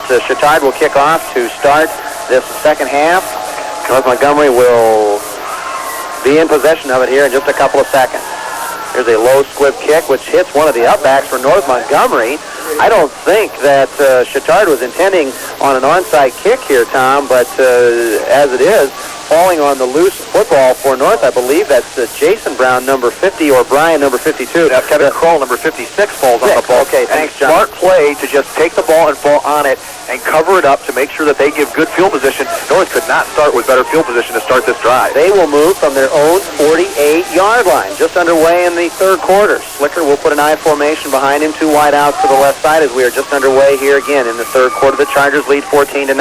Chatard will kick off to start this second half. North Montgomery will be in possession of it here in just a couple of seconds. Here's a low squib kick, which hits one of the upbacks for North Montgomery. I don't think that Chatard was intending on an onside kick here, Tom, but as it is, falling on the loose football for North, I believe that's Jason Brown, number 50, or Brian, number 52. Now, Kevin Kroll, number 56, falls on the ball. Okay, thanks, John. Smart play to just take the ball and fall on it and cover it up to make sure that they give good field position. North could not start with better field position to start this drive. They will move from their own 48-yard line, just underway in the third quarter. Slicker will put an I formation behind him, 2 wide outs to the left side as we are just underway here again in the third quarter. The Chargers lead 14-9.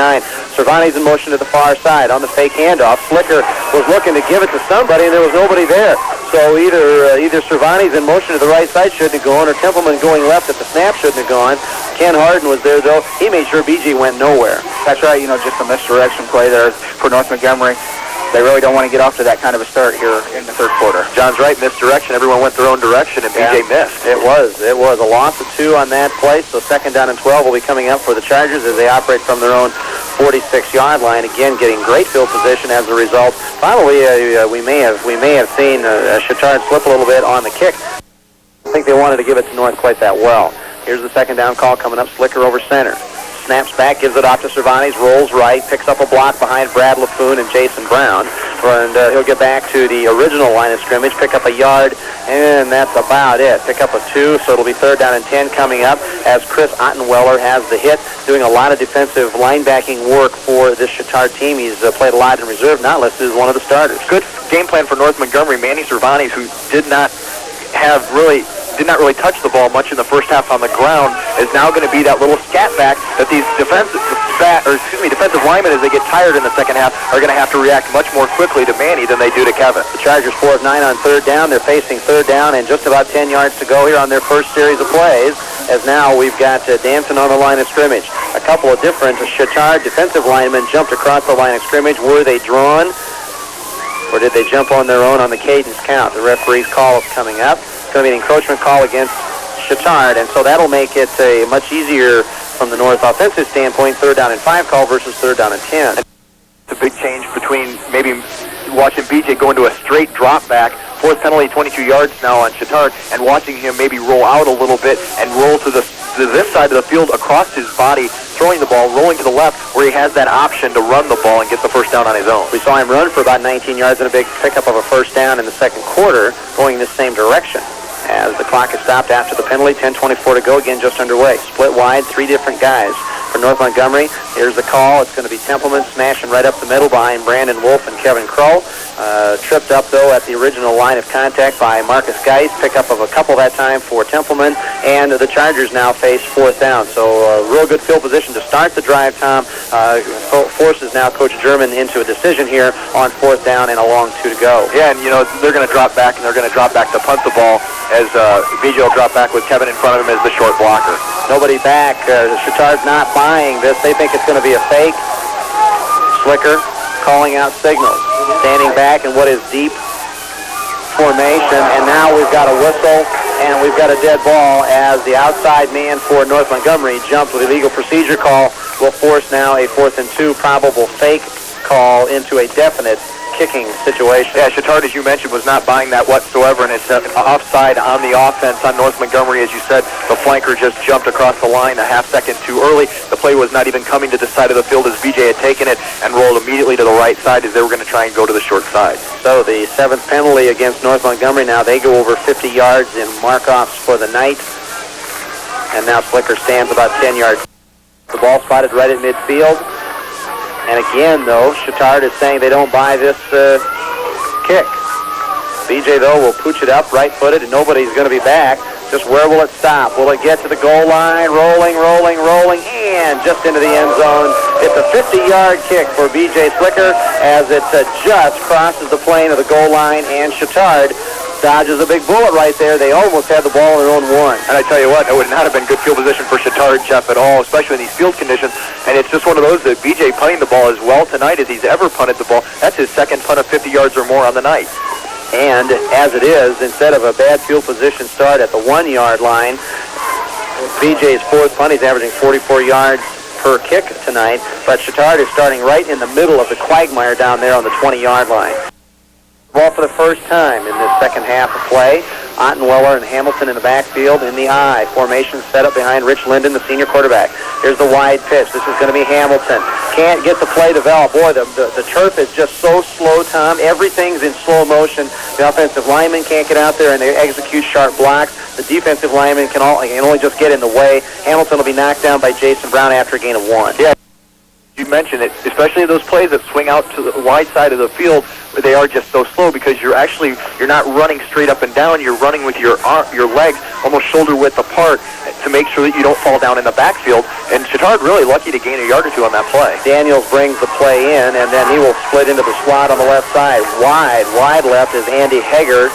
Cervantes in motion to the far side on the fake handoff. Slicker was looking to give it to somebody, and there was nobody there. So either Cervantes in motion to the right side shouldn't have gone, or Templeman going left at the snap shouldn't have gone. Ken Harden was there, though. He made sure BG went nowhere. That's right, just a misdirection play there for North Montgomery. They really don't want to get off to that kind of a start here in the third quarter. John's right, misdirection. Everyone went their own direction, and BJ missed. It was a loss of 2 on that play, so second down and 12 will be coming up for the Chargers as they operate from their own 46-yard line. Again, getting great field position as a result. Finally, we may have seen Chatard slip a little bit on the kick. I think they wanted to give it to North quite that well. Here's the second down call coming up. Slicker over center. Snaps back, gives it off to Cervantes, rolls right, picks up a block behind Brad LaFoon and Jason Brown. And he'll get back to the original line of scrimmage, pick up a yard, and that's about it. Pick up a 2, so it'll be third down and 10 coming up as Chris Ottenweller has the hit, doing a lot of defensive linebacking work for this Chatard team. He's played a lot in reserve, not listed as one of the starters. Good game plan for North Montgomery. Manny Cervantes, who did not really touch the ball much in the first half on the ground, is now going to be that little scat back that these defensive linemen, as they get tired in the second half, are going to have to react much more quickly to Manny than they do to Kevin. The Chargers 4 of 9 on third down. They're facing third down and just about 10 yards to go here on their first series of plays, as now we've got Danson on the line of scrimmage. A couple of different Chatard defensive linemen jumped across the line of scrimmage. Were they drawn, or did they jump on their own on the cadence count? The referee's call is coming up. It's going to be an encroachment call against Chatard, and so that'll make it a much easier from the North offensive standpoint, third down and 5 call versus third down and 10. It's a big change between maybe watching BJ go into a straight drop back, fourth penalty, 22 yards now on Chatard, and watching him maybe roll out a little bit and roll to this side of the field across his body, throwing the ball, rolling to the left, where he has that option to run the ball and get the first down on his own. We saw him run for about 19 yards and a big pickup of a first down in the second quarter, going the same direction. As the clock is stopped after the penalty, 10:24 to go, again just underway. Split wide, 3 different guys. For North Montgomery, here's the call. It's going to be Templeman smashing right up the middle behind Brandon Wolf and Kevin Kroll. Tripped up, though, at the original line of contact by Marcus Geis. Pickup of a couple that time for Templeman. And the Chargers now face fourth down. So real good field position to start the drive, Tom. Forces now Coach German into a decision here on fourth down and a long 2 to go. Yeah, and, they're going to drop back, and they're going to drop back to punt the ball as BJ will drop back with Kevin in front of him as the short blocker. Nobody back. Chatard's not buying this. They think it's going to be a fake. Slicker calling out signals. Standing back in what is deep formation, and now we've got a whistle, and we've got a dead ball as the outside man for North Montgomery jumped with a legal procedure call. Will force now a 4th and 2 probable fake call into a definite kicking situation. Yeah, Chatard, as you mentioned, was not buying that whatsoever, and it's offside on the offense on North Montgomery. As you said, the flanker just jumped across the line a half second too early. The play was not even coming to the side of the field as BJ had taken it and rolled immediately to the right side as they were going to try and go to the short side. So the 7th penalty against North Montgomery. Now they go over 50 yards in mark-offs for the night, and now Slicker stands about 10 yards. The ball spotted right at midfield. And again, though, Chatard is saying they don't buy this kick. BJ, though, will pooch it up right-footed, and nobody's going to be back. Just where will it stop? Will it get to the goal line? Rolling, and just into the end zone. It's a 50-yard kick for BJ Slicker as it just crosses the plane of the goal line, and Chatard dodges a big bullet right there. They almost had the ball in their own 1. And I tell you what, it would not have been good field position for Chatard, Jeff, at all, especially in these field conditions. And it's just one of those that BJ punting the ball as well tonight as he's ever punted the ball. That's his second punt of 50 yards or more on the night. And as it is, instead of a bad field position start at the 1-yard line, BJ's 4th punt, he's averaging 44 yards per kick tonight, but Chatard is starting right in the middle of the quagmire down there on the 20-yard line. Ball for the first time in this second half of play. Ottenweller and Hamilton in the backfield in the I. Formation set up behind Rich Linden, the senior quarterback. Here's the wide pitch. This is going to be Hamilton. Can't get the play developed. Boy, the turf is just so slow, Tom. Everything's in slow motion. The offensive lineman can't get out there and they execute sharp blocks. The defensive lineman can only just get in the way. Hamilton will be knocked down by Jason Brown after a gain of 1. Yeah. You mentioned it, especially those plays that swing out to the wide side of the field. They are just so slow because you're not running straight up and down. You're running with your legs almost shoulder width apart to make sure that you don't fall down in the backfield. And Chatard really lucky to gain a yard or two on that play. Daniels brings the play in, and then he will split into the slot on the left side. Wide left is Andy Hager.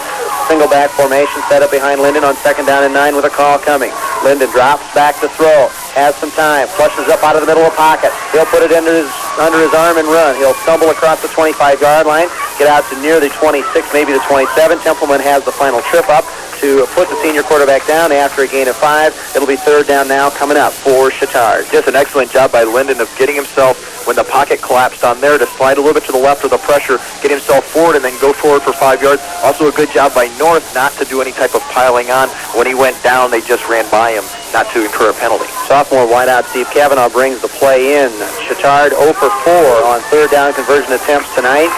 Single back formation set up behind Linden on 2nd down and 9 with a call coming. Linden drops back to throw. Has some time. Flushes up out of the middle of the pocket. He'll put it under his arm and run. He'll stumble across the 25-yard line, get out to near the 26, maybe the 27. Templeman has the final trip up to put the senior quarterback down after a gain of 5. It'll be 3rd down now coming up for Chatard. Just an excellent job by Linden of getting himself, when the pocket collapsed on there, to slide a little bit to the left of the pressure, get himself forward, and then go forward for 5 yards. Also a good job by North not to do any type of piling on. When he went down, they just ran by him, not to incur a penalty. Sophomore wideout Steve Cavanaugh brings the play in. Chatard 0 for 4 on 3rd down conversion attempts tonight.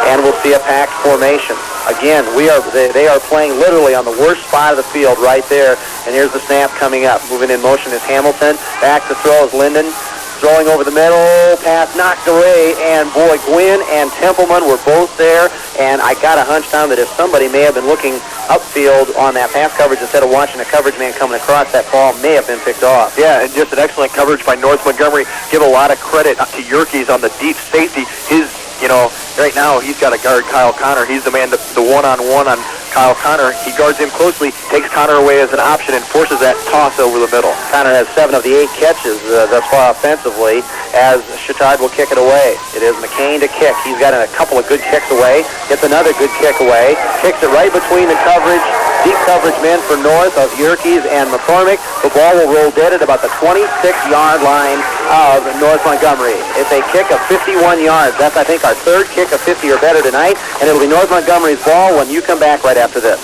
And we'll see a packed formation. Again, they are playing literally on the worst spot of the field right there. And here's the snap coming up. Moving in motion is Hamilton. Back to throw is Linden. Throwing over the middle, pass knocked away, and boy, Gwynn and Templeman were both there, and I got a hunch, Tom, that if somebody may have been looking upfield on that pass coverage instead of watching a coverage man coming across, that ball may have been picked off. Yeah, and just an excellent coverage by North Montgomery. Give a lot of credit to Yerkes on the deep safety. Right now he's got to guard Kyle Connor. He's the man, the one-on-one on Kyle Connor. He guards him closely, takes Connor away as an option, and forces that toss over the middle. Connor has 7 of the 8 catches thus far offensively, as Chatard will kick it away. It is McCain to kick. He's got a couple of good kicks away, gets another good kick away, kicks it right between the coverage, deep coverage men for North of Yerkes and McCormick. The ball will roll dead at about the 26-yard line of North Montgomery. It's a kick of 51 yards. That's, I think, our 3rd kick of 50 or better tonight, and it'll be North Montgomery's ball when you come back right after this.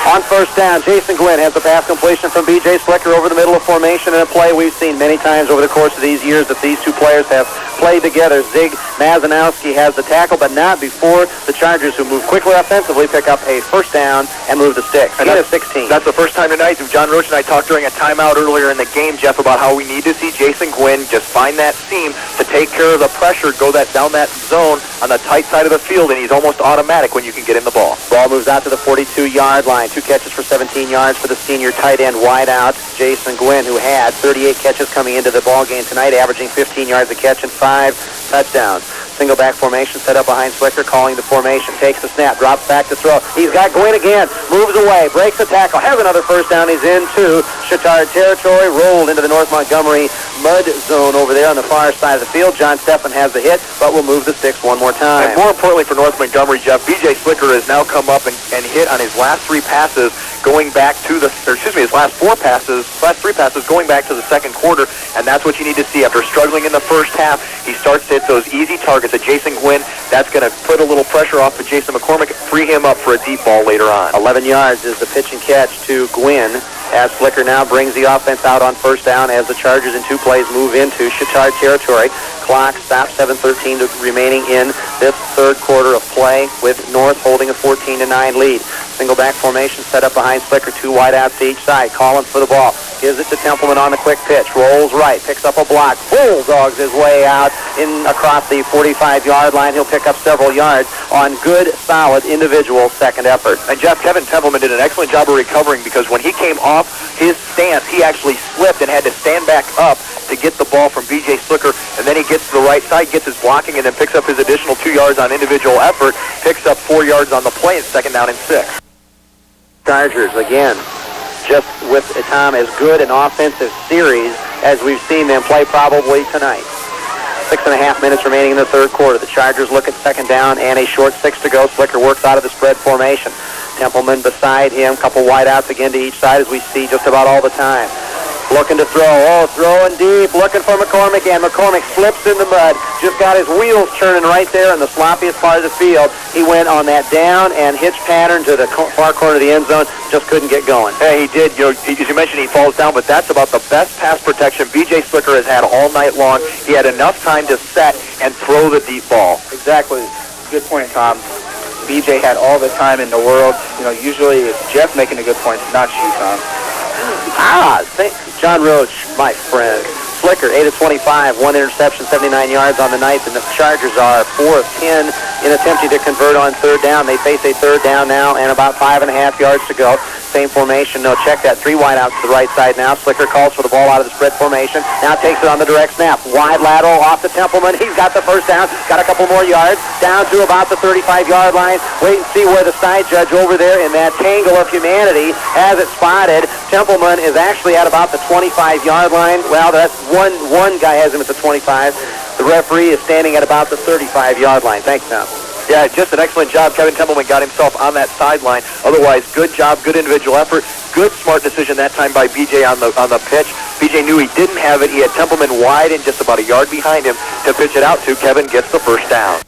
On 1st down, Jason Gwynn has the pass completion from B.J. Slicker over the middle of formation in a play we've seen many times over the course of these years that these two players have played together. Zig Mazanowski has the tackle, but not before the Chargers, who move quickly offensively, pick up a 1st down and move the sticks. And that's 16. That's the first time tonight. John Roach and I talked during a timeout earlier in the game, Jeff, about how we need to see Jason Gwynn just find that seam to take care of the pressure, go down that zone on the tight side of the field, and he's almost automatic when you can get him the ball. Ball moves out to the 42-yard line. 2 catches for 17 yards for the senior tight end wideout, Jason Gwynn, who had 38 catches coming into the ball game tonight, averaging 15 yards a catch and 5 touchdowns. Single back formation set up behind Slicker, calling the formation. Takes the snap, drops back to throw. He's got Gwynn again. Moves away, breaks the tackle, has another 1st down. He's into Chatard territory, rolled into the North Montgomery mud zone over there on the far side of the field. John Steffen has the hit, but will move the sticks one more time. And more importantly for North Montgomery, Jeff, B.J. Slicker has now come up and hit on his last 3 passes going back to his last 3 passes going back to the 2nd quarter, and that's what you need to see. After struggling in the first half, he starts to hit those easy targets at Jason Gwynn. That's going to put a little pressure off of Jason McCormick, free him up for a deep ball later on. 11 yards is the pitch and catch to Gwynn, as Slicker now brings the offense out on 1st down as the Chargers in 2 plays move into Chatard territory. Clock stops, 7:13 remaining in this 3rd quarter of play, with North holding a 14-9 lead. Single back formation set up behind Slicker, 2 wideouts to each side. Collins for the ball. Gives it to Templeman on the quick pitch. Rolls right. Picks up a block. Bulldogs his way out across the 45-yard line. He'll pick up several yards on good, solid individual 2nd effort. And Jeff, Kevin Templeman did an excellent job of recovering, because when he came off his stance, he actually slipped and had to stand back up to get the ball from B.J. Slicker, and then he gets to the right side, gets his blocking, and then picks up his additional 2 yards on individual effort, picks up 4 yards on the play, and 2nd down and 6. Chargers, again, just with, Tom, as good an offensive series as we've seen them play probably tonight. 6.5 minutes remaining in the third quarter. The Chargers look at second down and a short 6 to go. Slicker works out of the spread formation. Templeman beside him, couple wideouts again to each side, as we see just about all the time. Looking to throw, throwing deep, looking for McCormick, and McCormick slips in the mud. Just got his wheels turning right there in the sloppiest part of the field. He went on that down and hitch pattern to the far corner of the end zone, just couldn't get going. Yeah, he did. You know, as you mentioned, he falls down, but that's about the best pass protection B.J. Slicker has had all night long. He had enough time to set and throw the deep ball. Exactly. Good point, Tom. B.J. had all the time in the world. You know, usually it's Jeff making the good points, not you, Tom. John Roach, my friend. Slicker, 8 of 25, 1 interception, 79 yards on the night, and the Chargers are 4 of 10 in attempting to convert on third down. They face a third down now and about 5.5 yards to go. Same formation. No, check that. 3 wideouts to the right side now. Slicker calls for the ball out of the spread formation. Now takes it on the direct snap. Wide lateral off to Templeman. He's got the first down. Got a couple more yards. Down to about the 35-yard line. Wait and see where the side judge over there in that tangle of humanity has it spotted. Templeman is actually at about the 25-yard line. Well, that's one guy has him at the 25. The referee is standing at about the 35-yard line. Thanks, Tom. Yeah, just an excellent job. Kevin Templeman got himself on that sideline. Otherwise, good job, good individual effort. Good, smart decision that time by B.J. on the pitch. B.J. knew he didn't have it. He had Templeman wide and just about a yard behind him to pitch it out to. Kevin gets the first down.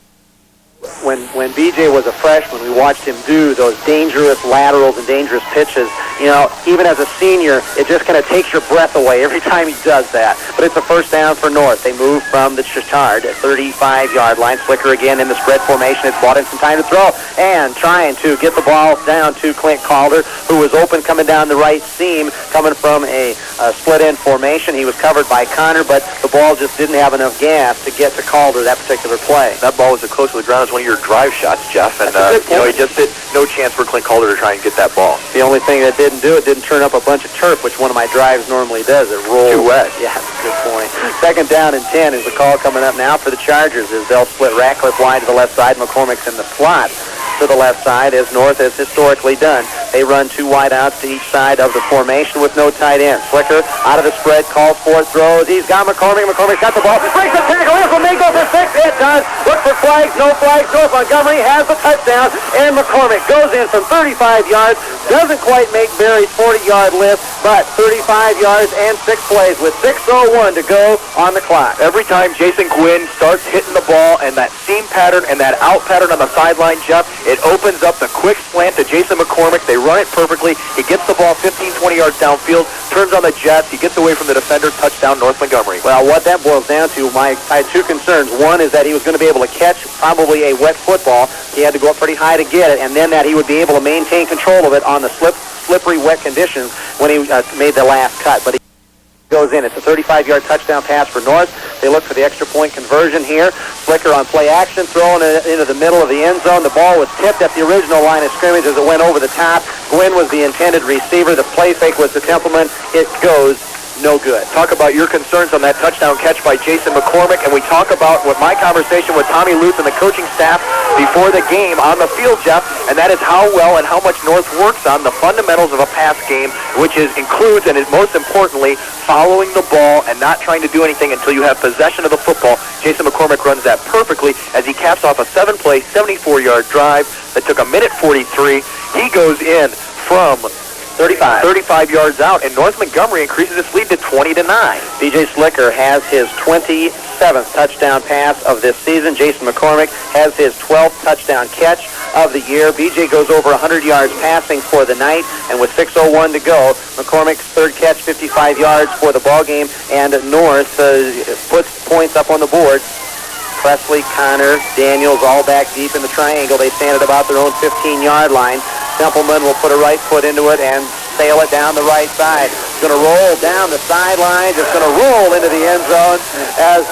When B.J. was a freshman, we watched him do those dangerous laterals and dangerous pitches. You know, even as a senior, it just kind of takes your breath away every time he does that. But it's a first down for North. They move from the Chatard at 35-yard line. Slicker again in the spread formation. It's bought him some time to throw. And trying to get the ball down to Clint Calder, who was open coming down the right seam, coming from a split-end formation. He was covered by Connor, but the ball just didn't have enough gas to get to Calder that particular play. That ball was as close to the ground as one of your drive shots, Jeff. And, you know, he just hit no chance for Clint Calder to try and get that ball. The only thing that didn't do it, didn't turn up a bunch of turf, which one of my drives normally does. It rolls. Too wet. Yeah, that's a good point. Second down and 10 is the call coming up now for the Chargers as they'll split Ratcliffe wide to the left side. McCormick's in the slot to the left side, as North has historically done. They run 2 wideouts to each side of the formation with no tight end. Slicker out of the spread, calls for it, throws. He's got McCormick. McCormick's got the ball. Breaks the tackle. Here's a Mingo for 6. It does. Look for flags. No flags. North Montgomery has the touchdown, and McCormick goes in from 35 yards. Doesn't quite make Barry's 40-yard lift, but 35 yards and 6 plays with 6:01 to go on the clock. Every time Jason Gwynn starts hitting the ball and that seam pattern and that out pattern on the sideline, Jeff, it opens up the quick slant to Jason McCormick. They run it perfectly. He gets the ball 15, 20 yards downfield, turns on the jets. He gets away from the defender. Touchdown, North Montgomery. Well, what that boils down to, I had 2 concerns. One is that he was going to be able to catch probably a wet football. He had to go up pretty high to get it, and then that he would be able to maintain control of it on the slippery, wet conditions when he made the last cut. But he goes in. It's a 35-yard touchdown pass for North. They look for the extra point conversion here. Slicker on play action, throwing it into the middle of the end zone. The ball was tipped at the original line of scrimmage as it went over the top. Gwynn was the intended receiver. The play fake was to Templeman. It goes no good. Talk about your concerns on that touchdown catch by Jason McCormick, and we talk about what my conversation with Tommy Lutz and the coaching staff before the game on the field, Jeff, and that is how well and how much North works on the fundamentals of a pass game, which includes and is most importantly following the ball and not trying to do anything until you have possession of the football. Jason McCormick runs that perfectly as he caps off a 7-play, 74-yard drive that took 1:43. He goes in from 35 yards out, and North Montgomery increases its lead to 20-9. B.J. Slicker has his 27th touchdown pass of this season. Jason McCormick has his 12th touchdown catch of the year. B.J. goes over 100 yards passing for the night, and with 6:01 to go, McCormick's third catch, 55 yards for the ball game, and North puts points up on the board. Presley, Connor, Daniels all back deep in the triangle. They stand at about their own 15-yard line. Templeman will put a right foot into it and sail it down the right side. It's going to roll down the sidelines. It's going to roll into the end zone as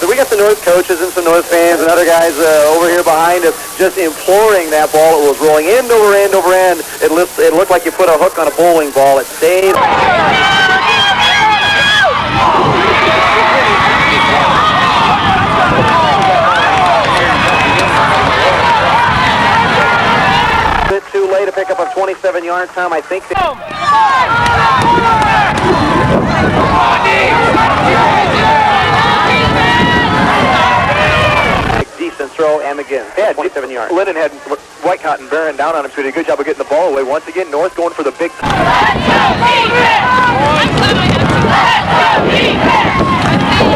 we got the North coaches and some North fans and other guys over here behind us just imploring that ball. It was rolling end over end over end. It looked like you put a hook on a bowling ball. It stayed. Too late to pick up a 27-yard time. I think they... throw, and again, Yeah, 27 yards. Linden had White Cotton bearing down on him, so he did a good job of getting the ball away. Once again, North going for the big...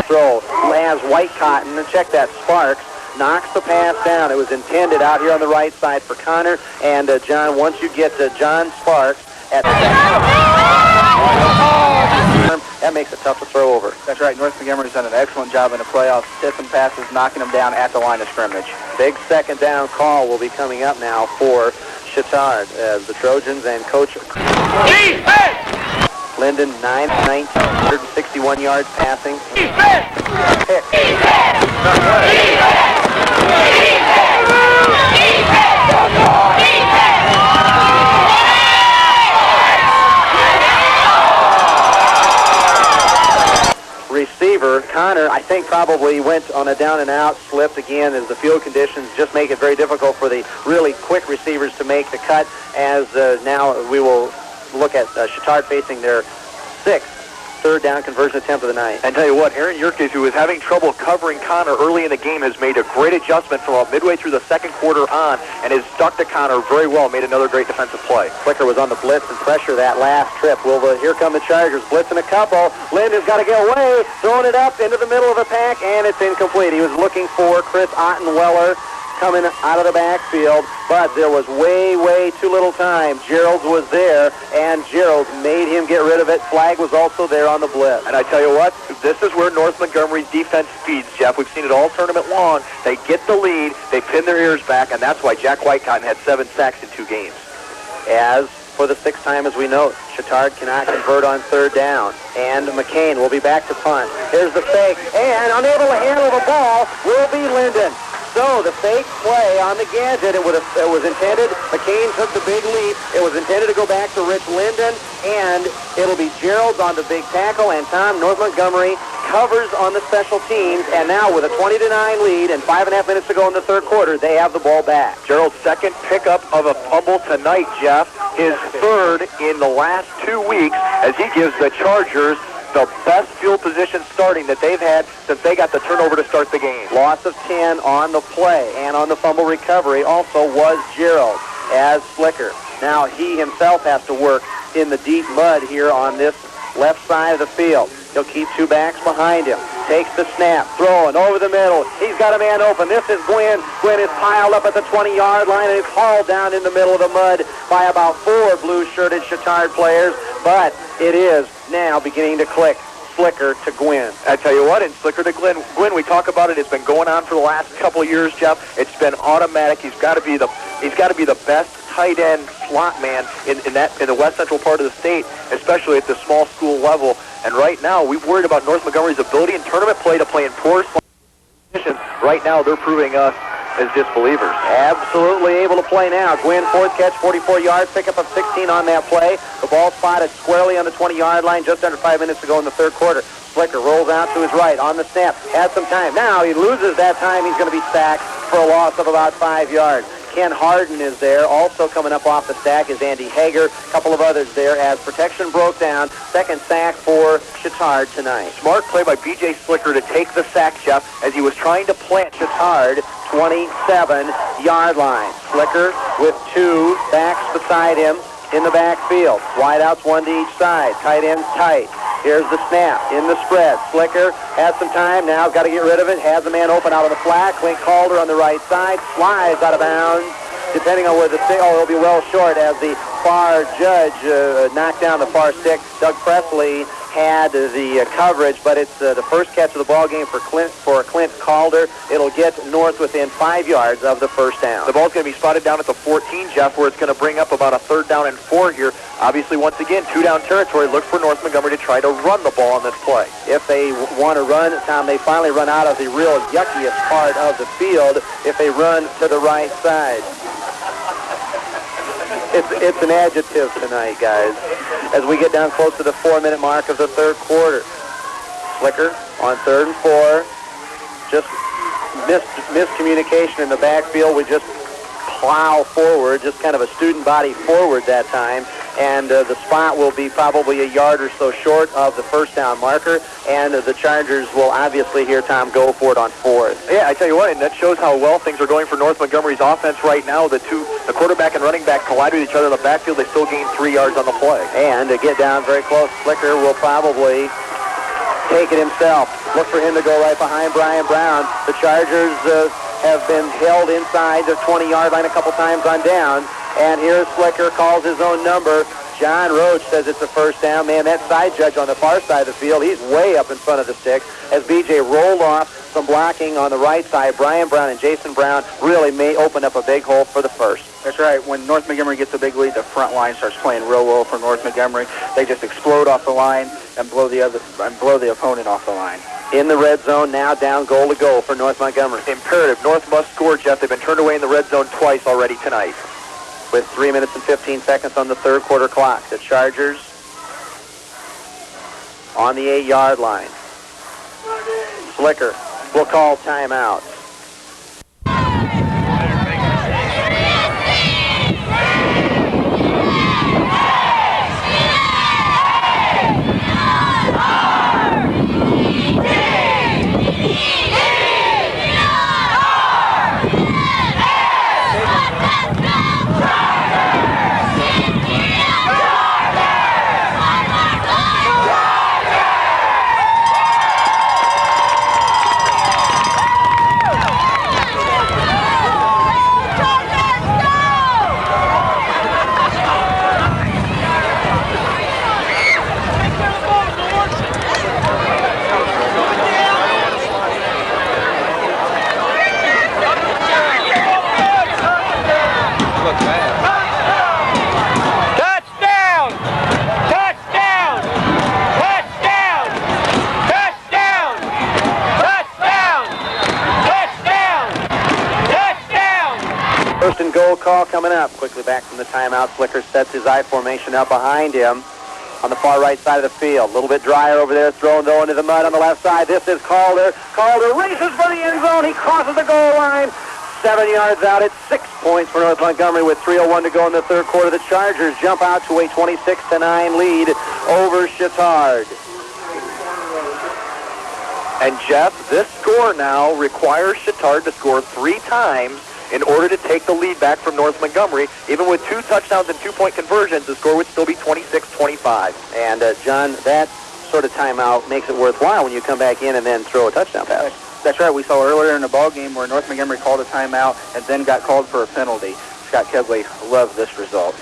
Throw has White Cotton, and check that, Sparks knocks the pass down. It was intended out here on the right side for Connor, and John, once you get to John Sparks at that makes it tough to throw over. That's right. North Montgomery's done an excellent job in the playoffs, tipping passes, knocking them down at the line of scrimmage. Big second down call will be coming up now for Chatard as the Trojans and Coach Linden, 9-19, 161 yards passing. Pick. Receiver, Connor, I think probably went on a down and out, slipped again as the field conditions just make it very difficult for the really quick receivers to make the cut, as now we will look at Chatard facing their sixth third down conversion attempt of the night. And tell you what, Aaron Yerkes, who was having trouble covering Connor early in the game, has made a great adjustment from about midway through the second quarter on and has stuck to Connor very well, made another great defensive play. Flicker was on the blitz and pressure that last trip. Here come the Chargers, blitzing a couple. Linden's got to get away, throwing it up into the middle of the pack, and it's incomplete. He was looking for Chris Ottenweller coming out of the backfield, but there was way too little time. Gerald's was there, and Gerald made him get rid of it. Flag was also there on the blitz. And I tell you what, this is where North Montgomery's defense feeds, Jeff. We've seen it all tournament long. They get the lead, they pin their ears back, and that's why Jack Whitecotton had 7 sacks in 2 games. As for the 6th time, as we note, Chatard cannot convert on third down, and McCain will be back to punt. Here's the fake, and unable to handle the ball will be Linden. So the fake play on the gadget, it was intended, McCain took the big leap, it was intended to go back to Rich Linden, and it'll be Gerald on the big tackle, and Tom, North Montgomery covers on the special teams, and now with a 20-9 lead and 5.5 minutes to go in the third quarter, they have the ball back. Gerald's second pickup of a fumble tonight, Jeff, his third in the last 2 weeks, as he gives the Chargers the best field position starting that they've had since they got the turnover to start the game. Loss of 10 on the play, and on the fumble recovery also was Gerald as Slicker. Now he himself has to work in the deep mud here on this left side of the field. He'll keep 2 backs behind him. Takes the snap, throwing over the middle. He's got a man open. This is Gwynn. Gwynn is piled up at the 20-yard line and is hauled down in the middle of the mud by about 4 blue-shirted Chatard players. But it is now beginning to click. Slicker to Gwynn. I tell you what, in Slicker to Gwynn, we talk about it. It's been going on for the last couple of years, Jeff. It's been automatic. He's got to be the best tight end slot man in the west central part of the state, especially at the small school level. And right now, we've worried about North Montgomery's ability in tournament play to play in poor slot positions. Right now, they're proving us as disbelievers. Absolutely able to play now. Gwynn, 4th catch, 44 yards, pickup of 16 on that play. The ball spotted squarely on the 20-yard line, just under 5 minutes to go in the third quarter. Slicker rolls out to his right on the snap, has some time. Now he loses that time. He's going to be sacked for a loss of about 5 yards. Ken Harden is there. Also coming up off the stack is Andy Hager. A couple of others there as protection broke down. Second sack for Chatard tonight. Smart play by B.J. Slicker to take the sack, Jeff, as he was trying to plant Chatard 27-yard line. Slicker with 2 backs beside him in the backfield. Wideouts, 1 to each side. Tight ends tight. Here's the snap in the spread. Slicker has some time now. Got to get rid of it. Has the man open out of the flat. Clint Calder on the right side. Slides out of bounds. Depending on where the stick, it'll be well short as the far judge knocked down the far stick. Doug Presley had the coverage, but it's the first catch of the ball game for Clint Calder. It'll get North within 5 yards of the first down. The ball's going to be spotted down at the 14, Jeff, where it's going to bring up about a 3rd down and 4 here. Obviously, once again, 2-down territory. Look for North Montgomery to try to run the ball on this play. If they want to run, Tom, they finally run out of the real yuckiest part of the field if they run to the right side. It's an adjective tonight, guys, as we get down close to the 4-minute mark of the third quarter. Slicker on 3rd and 4. Just miscommunication in the backfield. We just plow forward, just kind of a student body forward that time. and the spot will be probably a yard or so short of the first down marker, and the Chargers will obviously hear Tom go for it on fourth. Yeah, I tell you what, and that shows how well things are going for North Montgomery's offense right now. The quarterback and running back collide with each other in the backfield. They still gain 3 yards on the play. And to get down very close, Slicker will probably take it himself. Look for him to go right behind Brian Brown. The Chargers have been held inside the 20-yard line a couple times on down. And here's Slicker, calls his own number. John Roach says it's a first down. Man, that side judge on the far side of the field, he's way up in front of the sticks. As BJ rolled off some blocking on the right side, Brian Brown and Jason Brown really may open up a big hole for the first. That's right. When North Montgomery gets a big lead, the front line starts playing real well for North Montgomery. They just explode off the line and blow the opponent off the line. In the red zone now, down goal to go for North Montgomery. Imperative. North must score, Jeff. They've been turned away in the red zone twice already tonight. With 3 minutes and 15 seconds on the third quarter clock. The Chargers on the 8-yard line. Slicker will call timeout. First and goal call coming up. Quickly back from the timeout. Slicker sets his I formation up behind him on the far right side of the field. A little bit drier over there, thrown though into the mud on the left side. This is Calder. Calder races for the end zone. He crosses the goal line. 7 yards out. It's 6 points for North Montgomery with 3:01 to go in the third quarter. The Chargers jump out to a 26-9 lead over Chatard. And Jeff, this score now requires Chatard to score 3 times in order to take the lead back from North Montgomery. Even with 2 touchdowns and 2-point conversions, the score would still be 26-25. And, John, that sort of timeout makes it worthwhile when you come back in and then throw a touchdown pass. That's right. We saw earlier in the ball game where North Montgomery called a timeout and then got called for a penalty. Scott Kegley loved this result.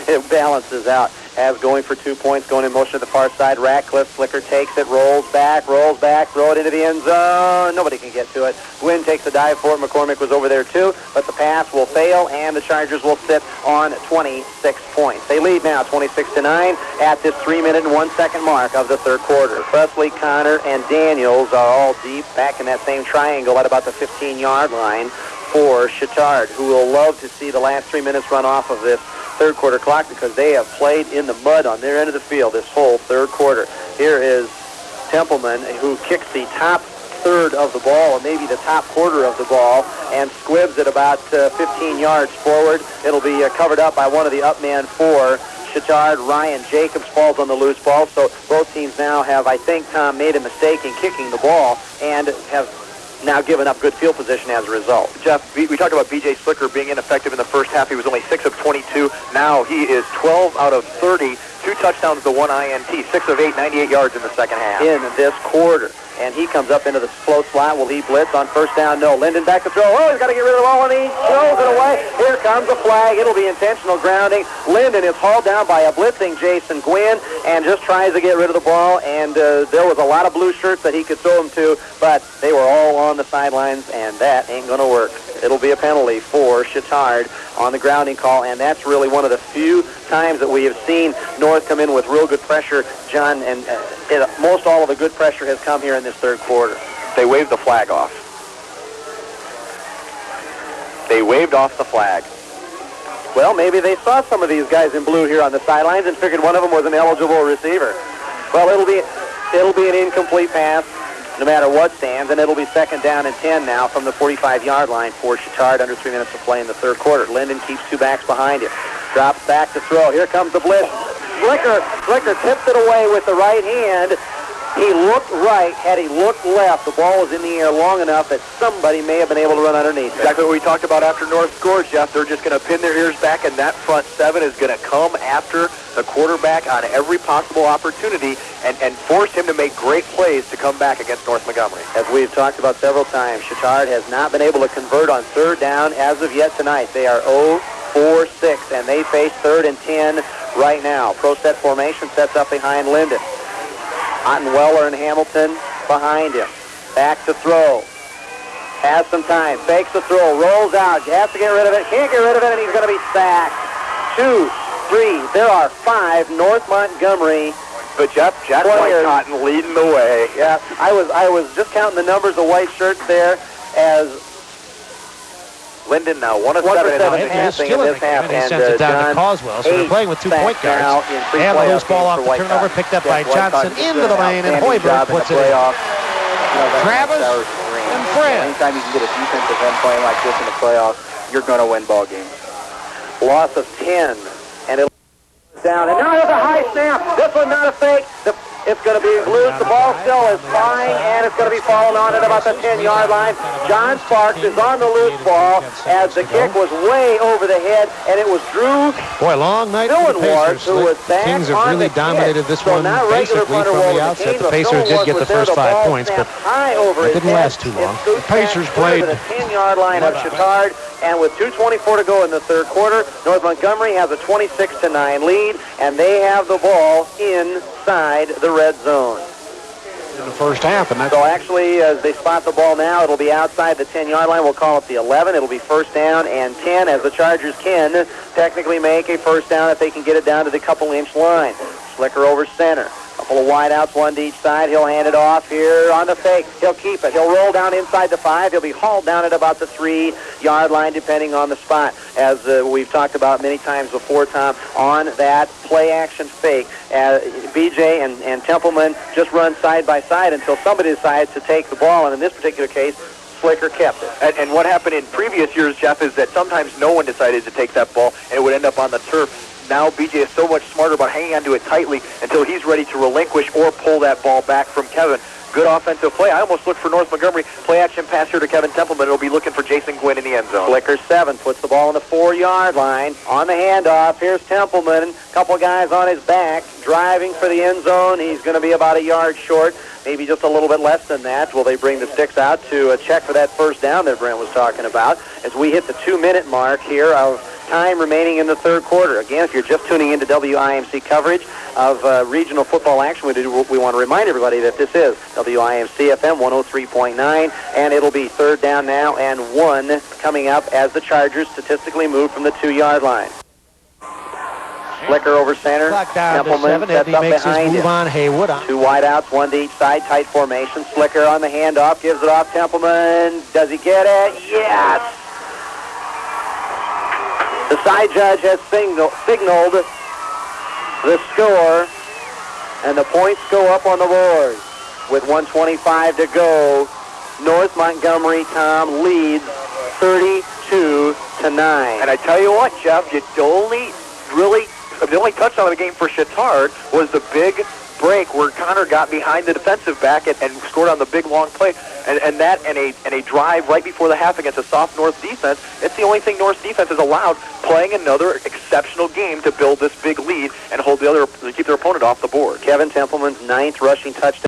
It balances out. Avs going for 2 points, going in motion to the far side. Ratcliffe, Slicker takes it, rolls back, throw it into the end zone. Nobody can get to it. Gwynn takes a dive for it. McCormick was over there too, but the pass will fail, and the Chargers will sit on 26 points. They lead now 26-9 at this 3-minute and 1 second mark of the third quarter. Presley, Connor, and Daniels are all deep back in that same triangle at about the 15-yard line for Chatard, who will love to see the last 3 minutes run off of this third quarter clock because they have played in the mud on their end of the field this whole third quarter. Here is Templeman, who kicks the top third of the ball, or maybe the top quarter of the ball, and squibs it about 15 yards forward. It'll be covered up by one of the up men for Chatard. Ryan Jacobs falls on the loose ball, so both teams now have, I think, Tom, made a mistake in kicking the ball and have now given up good field position as a result. Jeff, we talked about B.J. Slicker being ineffective in the first half. He was only 6 of 22. Now he is 12 out of 30, 2 touchdowns to 1 INT, 6 of 8, 98 yards in the second half. In this quarter. And he comes up into the slow slot. Will he blitz on first down? No. Linden back to throw. Oh, he's got to get rid of the ball, and he throws it away. Here comes the flag. It'll be intentional grounding. Linden is hauled down by a blitzing Jason Gwynn and just tries to get rid of the ball. And there was a lot of blue shirts that he could throw them to, but they were all on the sidelines, and that ain't going to work. It'll be a penalty for Chatard on the grounding call, and that's really one of the few times that we have seen North come in with real good pressure, John, and most all of the good pressure has come here in this third quarter. They waved the flag off. They waved off the flag. Well, maybe they saw some of these guys in blue here on the sidelines and figured one of them was an eligible receiver. Well, it'll be an incomplete pass no matter what stands, and it'll be second down and 10 now from the 45-yard line for Chatard under 3 minutes to play in the third quarter. Linden keeps 2 backs behind him. Drops back to throw. Here comes the blitz. Slicker tipped it away with the right hand. He looked right. Had he looked left, the ball was in the air long enough that somebody may have been able to run underneath it. Exactly what we talked about after North scores, Jeff. They're just going to pin their ears back, and that front seven is going to come after the quarterback on every possible opportunity and force him to make great plays to come back against North Montgomery. As we've talked about several times, Chatard has not been able to convert on third down as of yet tonight. They are 0-4-6, and they face 3rd and 10 right now. Pro set formation sets up behind Linden. Ottenweller and Hamilton behind him. Back to throw. Has some time. Fakes the throw. Rolls out. Has to get rid of it. Can't get rid of it, and he's going to be sacked. 2, 3. There are 5 North Montgomery. But Jack White Cotton leading the way. Yeah, I was just counting the numbers of white shirts there as Linden now 1 of 7 passing in this half, and he sends it down to Coswell. So they're playing with 2 point guards. And the loose ball off the turnover picked up by Johnson into the lane, and Hoiberg puts it in. Travis and Fred. Anytime you can get a defensive end playing like this in the playoffs, you're going to win ball games. Loss of 10, and it's down. And now there's a high snap. This one not a fake. It's going to be loose. The ball still is flying, and it's going to be falling on at about the 10-yard line. John Sparks is on the loose ball as the kick was way over the head, and it was Drew long night for the Pacers. who was back Kings have on really the dominated this so one basically from the outset. The Pacers did get the first 5 points, but it didn't last too long. The Pacers played the 10-yard line of Chatard, and with 2:24 to go in the third quarter, North Montgomery has a 26-9 lead, and they have the ball inside the red zone. In the first half, and so actually, as they spot the ball now, it'll be outside the 10-yard line. We'll call it the 11. It'll be first down and 10, as the Chargers can technically make a first down if they can get it down to the couple-inch line. Slicker over center. Couple of wideouts, 1 to each side. He'll hand it off here on the fake. He'll keep it. He'll roll down inside the 5. He'll be hauled down at about the 3-yard line, depending on the spot. As we've talked about many times before, Tom, on that play-action fake, BJ and Templeman just run side by side until somebody decides to take the ball, and in this particular case, Slicker kept it. And what happened in previous years, Jeff, is that sometimes no one decided to take that ball, and it would end up on the turf. Now BJ is so much smarter about hanging onto it tightly until he's ready to relinquish or pull that ball back from Kevin. Good offensive play. I almost looked for North Montgomery. Play action pass here to Kevin Templeman. It'll be looking for Jason Gwynn in the end zone. Slicker 7 puts the ball on the 4-yard line. On the handoff, here's Templeman. Couple guys on his back, driving for the end zone. He's going to be about a yard short, maybe just a little bit less than that. Will they bring the sticks out to check for that first down that Brent was talking about as we hit the 2-minute mark here of time remaining in the third quarter. Again, if you're just tuning into WIMC coverage of regional football action, we want to remind everybody that this is WIMC FM 103.9, and it'll be third down now and 1 coming up as the Chargers statistically move from the 2-yard line. Slicker over center. Templeman sets up behind him. On Haywood. 2 wideouts, 1 to each side, tight formation. Slicker on the handoff, gives it off Templeman. Does he get it? Yes! The side judge has signaled the score, and the points go up on the board. With 1:25 to go, North Montgomery, Tom, leads 32-9. And I tell you what, Jeff, the only touchdown of the game for Chatard was the big break where Connor got behind the defensive back and scored on the big long play, and that and a drive right before the half against a soft North defense. It's the only thing North defense is allowed, playing another exceptional game to build this big lead and keep their opponent off the board. Kevin Templeman's 9th rushing touchdown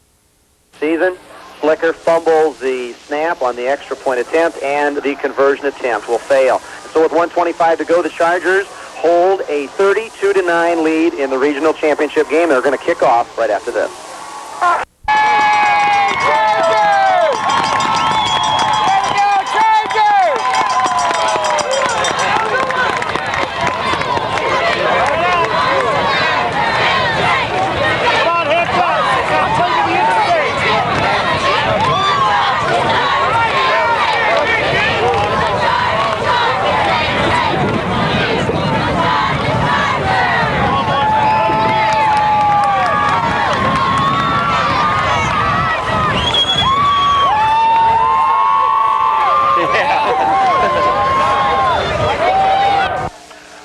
season. Slicker fumbles the snap on the extra point attempt, and the conversion attempt will fail. So with 1:25 to go, the Chargers hold a 32-9 lead in the regional championship game. They're going to kick off right after this.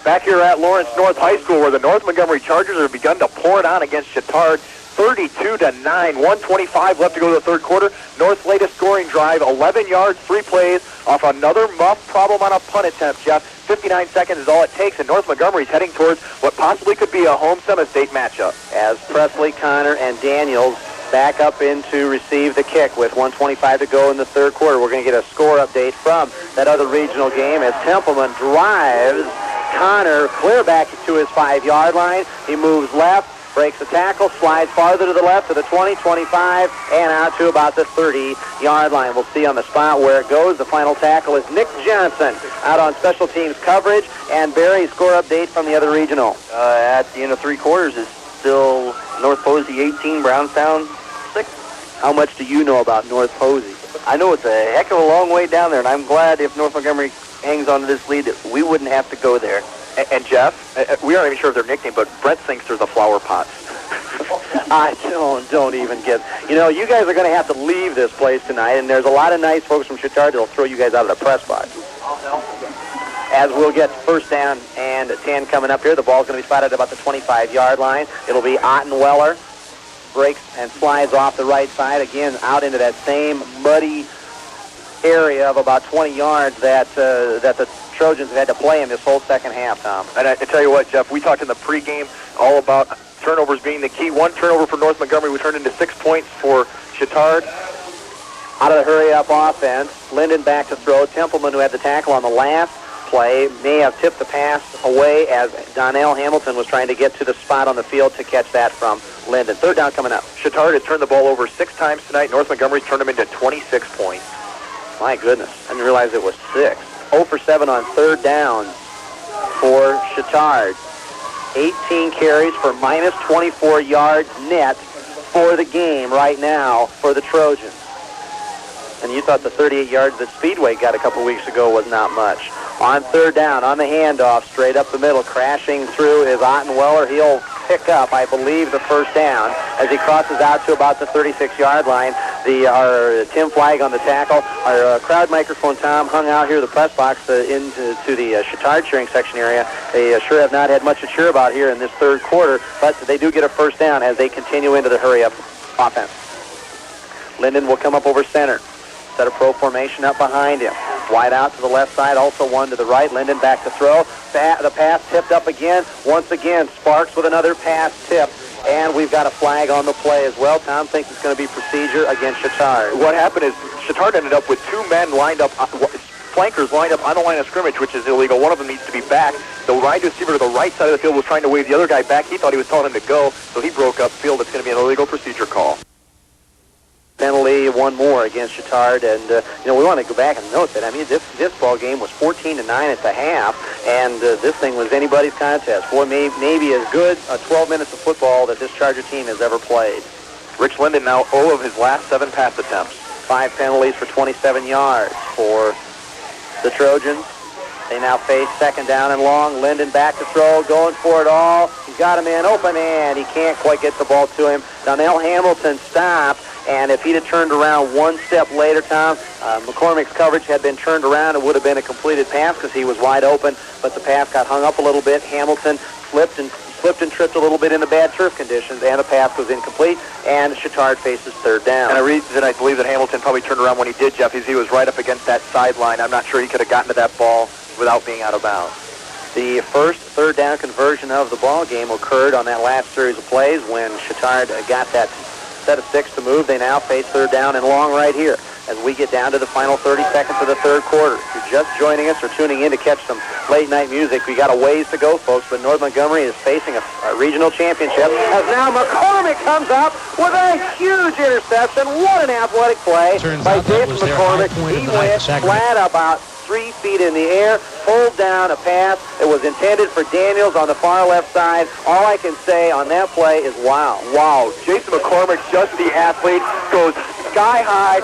Back here at Lawrence North High School, where the North Montgomery Chargers have begun to pour it on against Chatard, 32-9, 1:25 left to go to the third quarter. North's latest scoring drive, 11 yards, 3 plays, off another muff problem on a punt attempt, Jeff. 59 seconds is all it takes, and North Montgomery's heading towards what possibly could be a home semi-state matchup. As Presley, Connor, and Daniels back up in to receive the kick with 1:25 to go in the third quarter. We're going to get a score update from that other regional game as Templeman drives Connor clear back to his 5-yard line. He moves left, breaks the tackle, slides farther to the left to the 20, 25, and out to about the 30-yard line. We'll see on the spot where it goes. The final tackle is Nick Johnson out on special teams coverage. And Barry, score update from the other regional. At the end of 3 quarters is still North Posey 18, Brownstown 6. How much do you know about North Posey? I know it's a heck of a long way down there, and I'm glad if North Montgomery hangs on to this lead that we wouldn't have to go there. And Jeff, we aren't even sure of their nickname, but Brett thinks they're the flower pots. I don't even get... You know, you guys are going to have to leave this place tonight, and there's a lot of nice folks from Chatard that'll throw you guys out of the press box. As we'll get first down and 10 coming up here, the ball's going to be spotted at about the 25-yard line. It'll be Ottenweller. Breaks and slides off the right side, again out into that same muddy area of about 20 yards that the Trojans have had to play in this whole second half, Tom. And I tell you what, Jeff, we talked in the pregame all about turnovers being the key. 1 turnover for North Montgomery would turn into 6 points for Chatard. Out of the hurry-up offense, Linden back to throw. Templeman, who had the tackle on the last play, may have tipped the pass away as Donnell Hamilton was trying to get to the spot on the field to catch that from Linden. Third down coming up. Chatard has turned the ball over 6 times tonight. North Montgomery's turned them into 26 points. My goodness, I didn't realize it was 6. 0 for 7 on third down for Chatard. 18 carries for minus 24 yards net for the game right now for the Trojans. And you thought the 38 yards that Speedway got a couple weeks ago was not much. On third down, on the handoff, straight up the middle, crashing through is Ottenweller. He'll pick up, I believe, the first down as he crosses out to about the 36-yard line. Our Tim Flagg on the tackle. Our crowd microphone, Tom, hung out here, the press box, into the Chatard cheering section area. They sure have not had much to cheer about here in this third quarter, but they do get a first down as they continue into the hurry-up offense. Linden will come up over center. Set a pro formation up behind him. Wide out to the left side, also one to the right. Linden back to throw. The pass tipped up again. Once again, Sparks with another pass tip. And we've got a flag on the play as well. Tom thinks it's going to be procedure against Chatard. What happened is Chatard ended up with 2 men lined up, flankers lined up on the line of scrimmage, which is illegal. One of them needs to be back. The wide receiver to the right side of the field was trying to wave the other guy back. He thought he was telling him to go, so he broke up field. It's going to be an illegal procedure call. Penalty, one more against Chatard, and we want to go back and note that. I mean, this ball game was 14-9 at the half, and this thing was anybody's contest. Boy, maybe as good 12 minutes of football that this Charger team has ever played. Rich Linden now 0 of his last 7 pass attempts. 5 penalties for 27 yards for the Trojans. They now face second down and long. Linden back to throw, going for it all. He's got a man open, and he can't quite get the ball to him. Donnell Hamilton stopped. And if he'd have turned around one step later, Tom, McCormick's coverage had been turned around. It would have been a completed pass because he was wide open, but the pass got hung up a little bit. Hamilton slipped and tripped a little bit in the bad turf conditions, and the pass was incomplete, and Chatard faces third down. And a reason I believe that Hamilton probably turned around when he did, Jeff, is he was right up against that sideline. I'm not sure he could have gotten to that ball without being out of bounds. The first third down conversion of the ball game occurred on that last series of plays when Chatard got that set of 6 to move. They now face third down and long right here as we get down to the final 30 seconds of the third quarter. If you're just joining us or tuning in to catch some late night music, we got a ways to go, folks, but North Montgomery is facing a regional championship as now McCormick comes up with a huge interception. What an athletic play by Jason McCormick. He went flat about 3 feet in the air, pulled down a pass. It was intended for Daniels on the far left side. All I can say on that play is wow. Wow. Jason McCormick, just the athlete, goes sky high.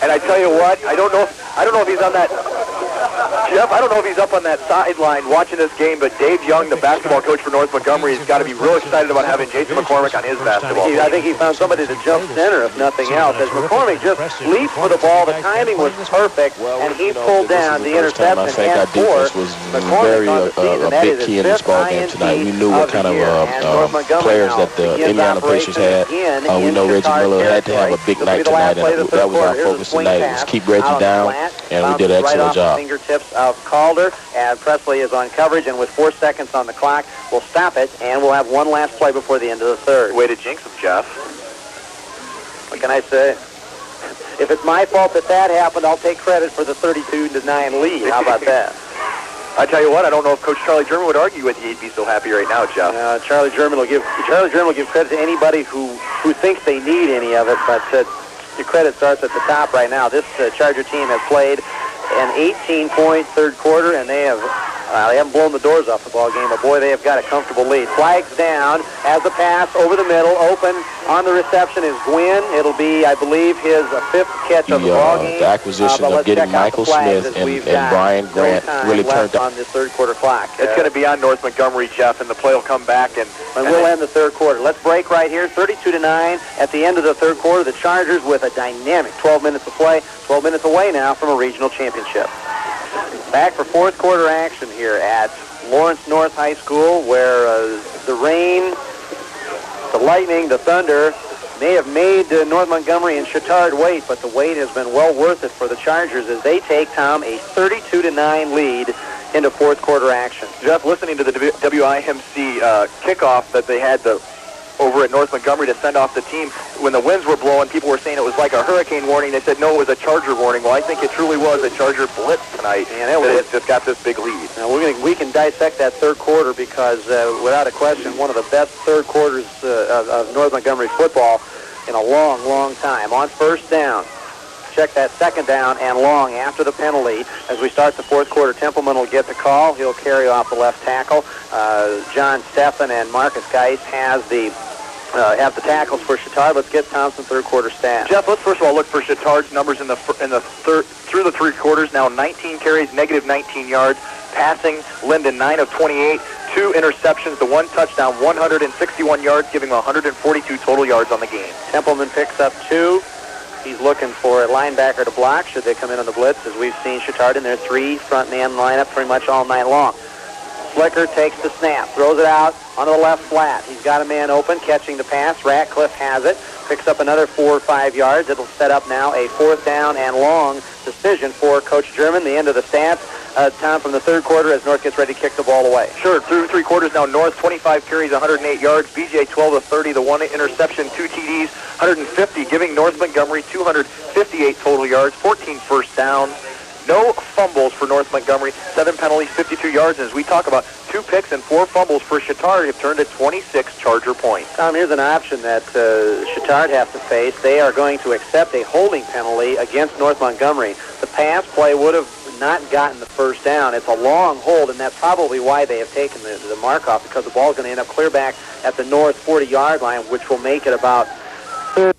And I tell you what, I don't know if he's on that Jeff, I don't know if he's up on that sideline watching this game, but Dave Young, the basketball coach for North Montgomery, has got to be real excited about having Jason McCormick on his basketball team. I think he found somebody to jump center, if nothing else. As McCormick just leaped for the ball, the timing was perfect, and he pulled down the interception and forced McCormick on the season. That is his fifth INT we knew what kind of players that the Indiana Pacers had. We know Reggie Miller had to have a big night tonight, and that was our focus tonight, was keep Reggie down, and we did an excellent job. Fingertips of Calder, and Presley is on coverage, and with 4 seconds on the clock, we'll stop it, and we'll have one last play before the end of the third. Way to jinx him, Jeff. What can I say? If it's my fault that happened, I'll take credit for the 32-9 lead. How about that? I tell you what, I don't know if Coach Charlie German would argue with you. He'd be so happy right now, Jeff. Charlie German will give credit to anybody who thinks they need any of it, but the credit starts at the top right now. This Charger team has played an 18-point third quarter, and they haven't blown the doors off the ball game, but boy, they have got a comfortable lead. Flags down, has a pass over the middle, open on the reception is Gwynn. It'll be, I believe, his fifth catch of the ball game. The acquisition of getting Michael Smith and Brian Grant really turned on this third quarter clock. It's going to be on North Montgomery, Jeff, and the play will come back, and we'll end the third quarter. Let's break right here, 32-9 at the end of the third quarter. The Chargers with a dynamic 12 minutes of play, 12 minutes away now from a regional championship. Back for fourth quarter action here at Lawrence North High School, where the rain, the lightning, the thunder may have made North Montgomery and Chatard wait, but the wait has been well worth it for the Chargers as they take, Tom, a 32-9 lead into fourth quarter action. Jeff, listening to the WIMC kickoff that they had over at North Montgomery to send off the team, when the winds were blowing, people were saying it was like a hurricane warning. They said, no, it was a Charger warning. Well, I think it truly was a Charger blitz tonight, and it just got this big lead. Now, we can dissect that third quarter because, without a question, one of the best third quarters of North Montgomery football in a long, long time. On first down, check that second down and long after the penalty. As we start the fourth quarter, Templeman will get the call. He'll carry off the left tackle. John Steffen and Marcus Geis have the tackles for Chatard. Let's get Thompson third quarter stats. Jeff, let's first of all look for Chatard's numbers in the third through the three quarters. Now 19 carries, negative 19 yards. Passing, Linden 9 of 28, 2 interceptions, the 1 touchdown, 161 yards, giving him 142 total yards on the game. Templeman picks up 2. He's looking for a linebacker to block should they come in on the blitz, as we've seen Chatard in their 3 front man lineup pretty much all night long. Slicker takes the snap, throws it out onto the left flat. He's got a man open, catching the pass. Ratcliffe has it, picks up another 4 or 5 yards. It'll set up now a fourth down and long decision for Coach German. The end of the stats, Tom, from the third quarter as North gets ready to kick the ball away. Sure, through 3 quarters now, North 25 carries, 108 yards. BJ 12 of 30, the 1 interception, 2 TDs, 150, giving North Montgomery 258 total yards, 14 first downs. No fumbles for North Montgomery, 7 penalties, 52 yards. And as we talk about, 2 picks and 4 fumbles for Chatard have turned to 26 Charger points. Tom, here's an option that Chatard have to face. They are going to accept a holding penalty against North Montgomery. The pass play would have not gotten the first down. It's a long hold, and that's probably why they have taken the mark off, because the ball is going to end up clear back at the North 40-yard line, which will make it about 30.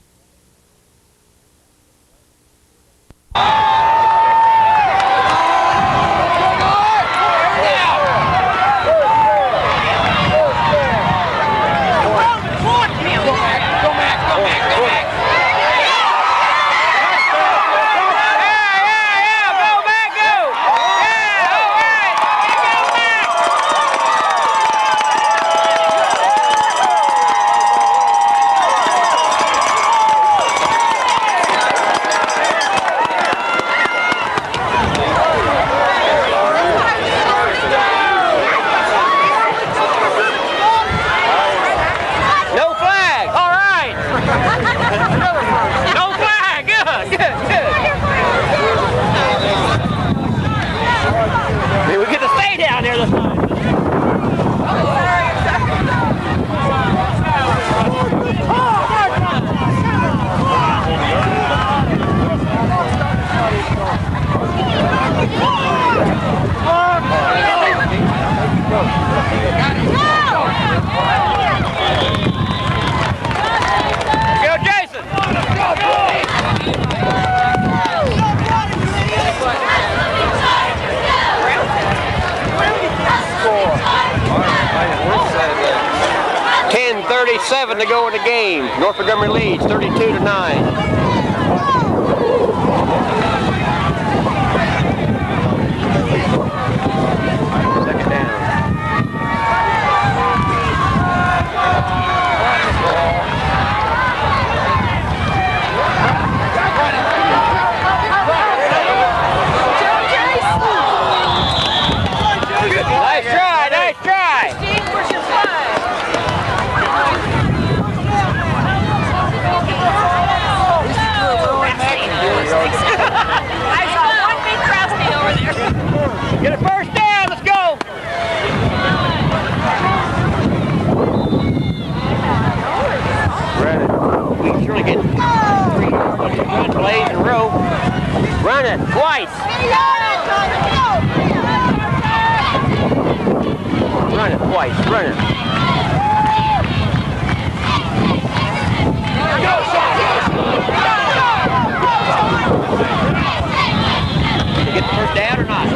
10:37 to go in the game. North Montgomery leads 32-9. Get a first down, let's go! We can surely get 3 run plays in a row. Run it twice. Run it twice, run it. Did you get the first down or not?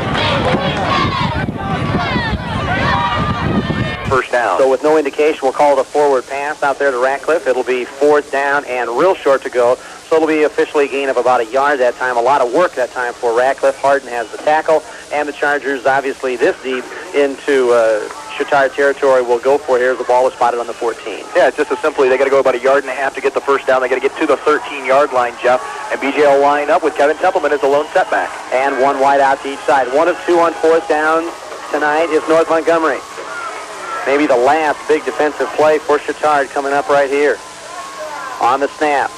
First down. So with no indication, we'll call it a forward pass out there to Ratcliffe. It'll be 4th down and real short to go. So it'll be officially a gain of about a yard that time. A lot of work that time for Ratcliffe. Harden has the tackle, and the Chargers, obviously this deep into Chatard territory, will go for here as the ball is spotted on the 14. Yeah, it's just as simply, they got to go about a yard and a half to get the first down. They got to get to the 13-yard line, Jeff. And BJ will line up with Kevin Templeman as a lone setback. And one wide out to each side. 1 of 2 on 4th down tonight is North Montgomery. Maybe the last big defensive play for Chatard coming up right here. On the snap.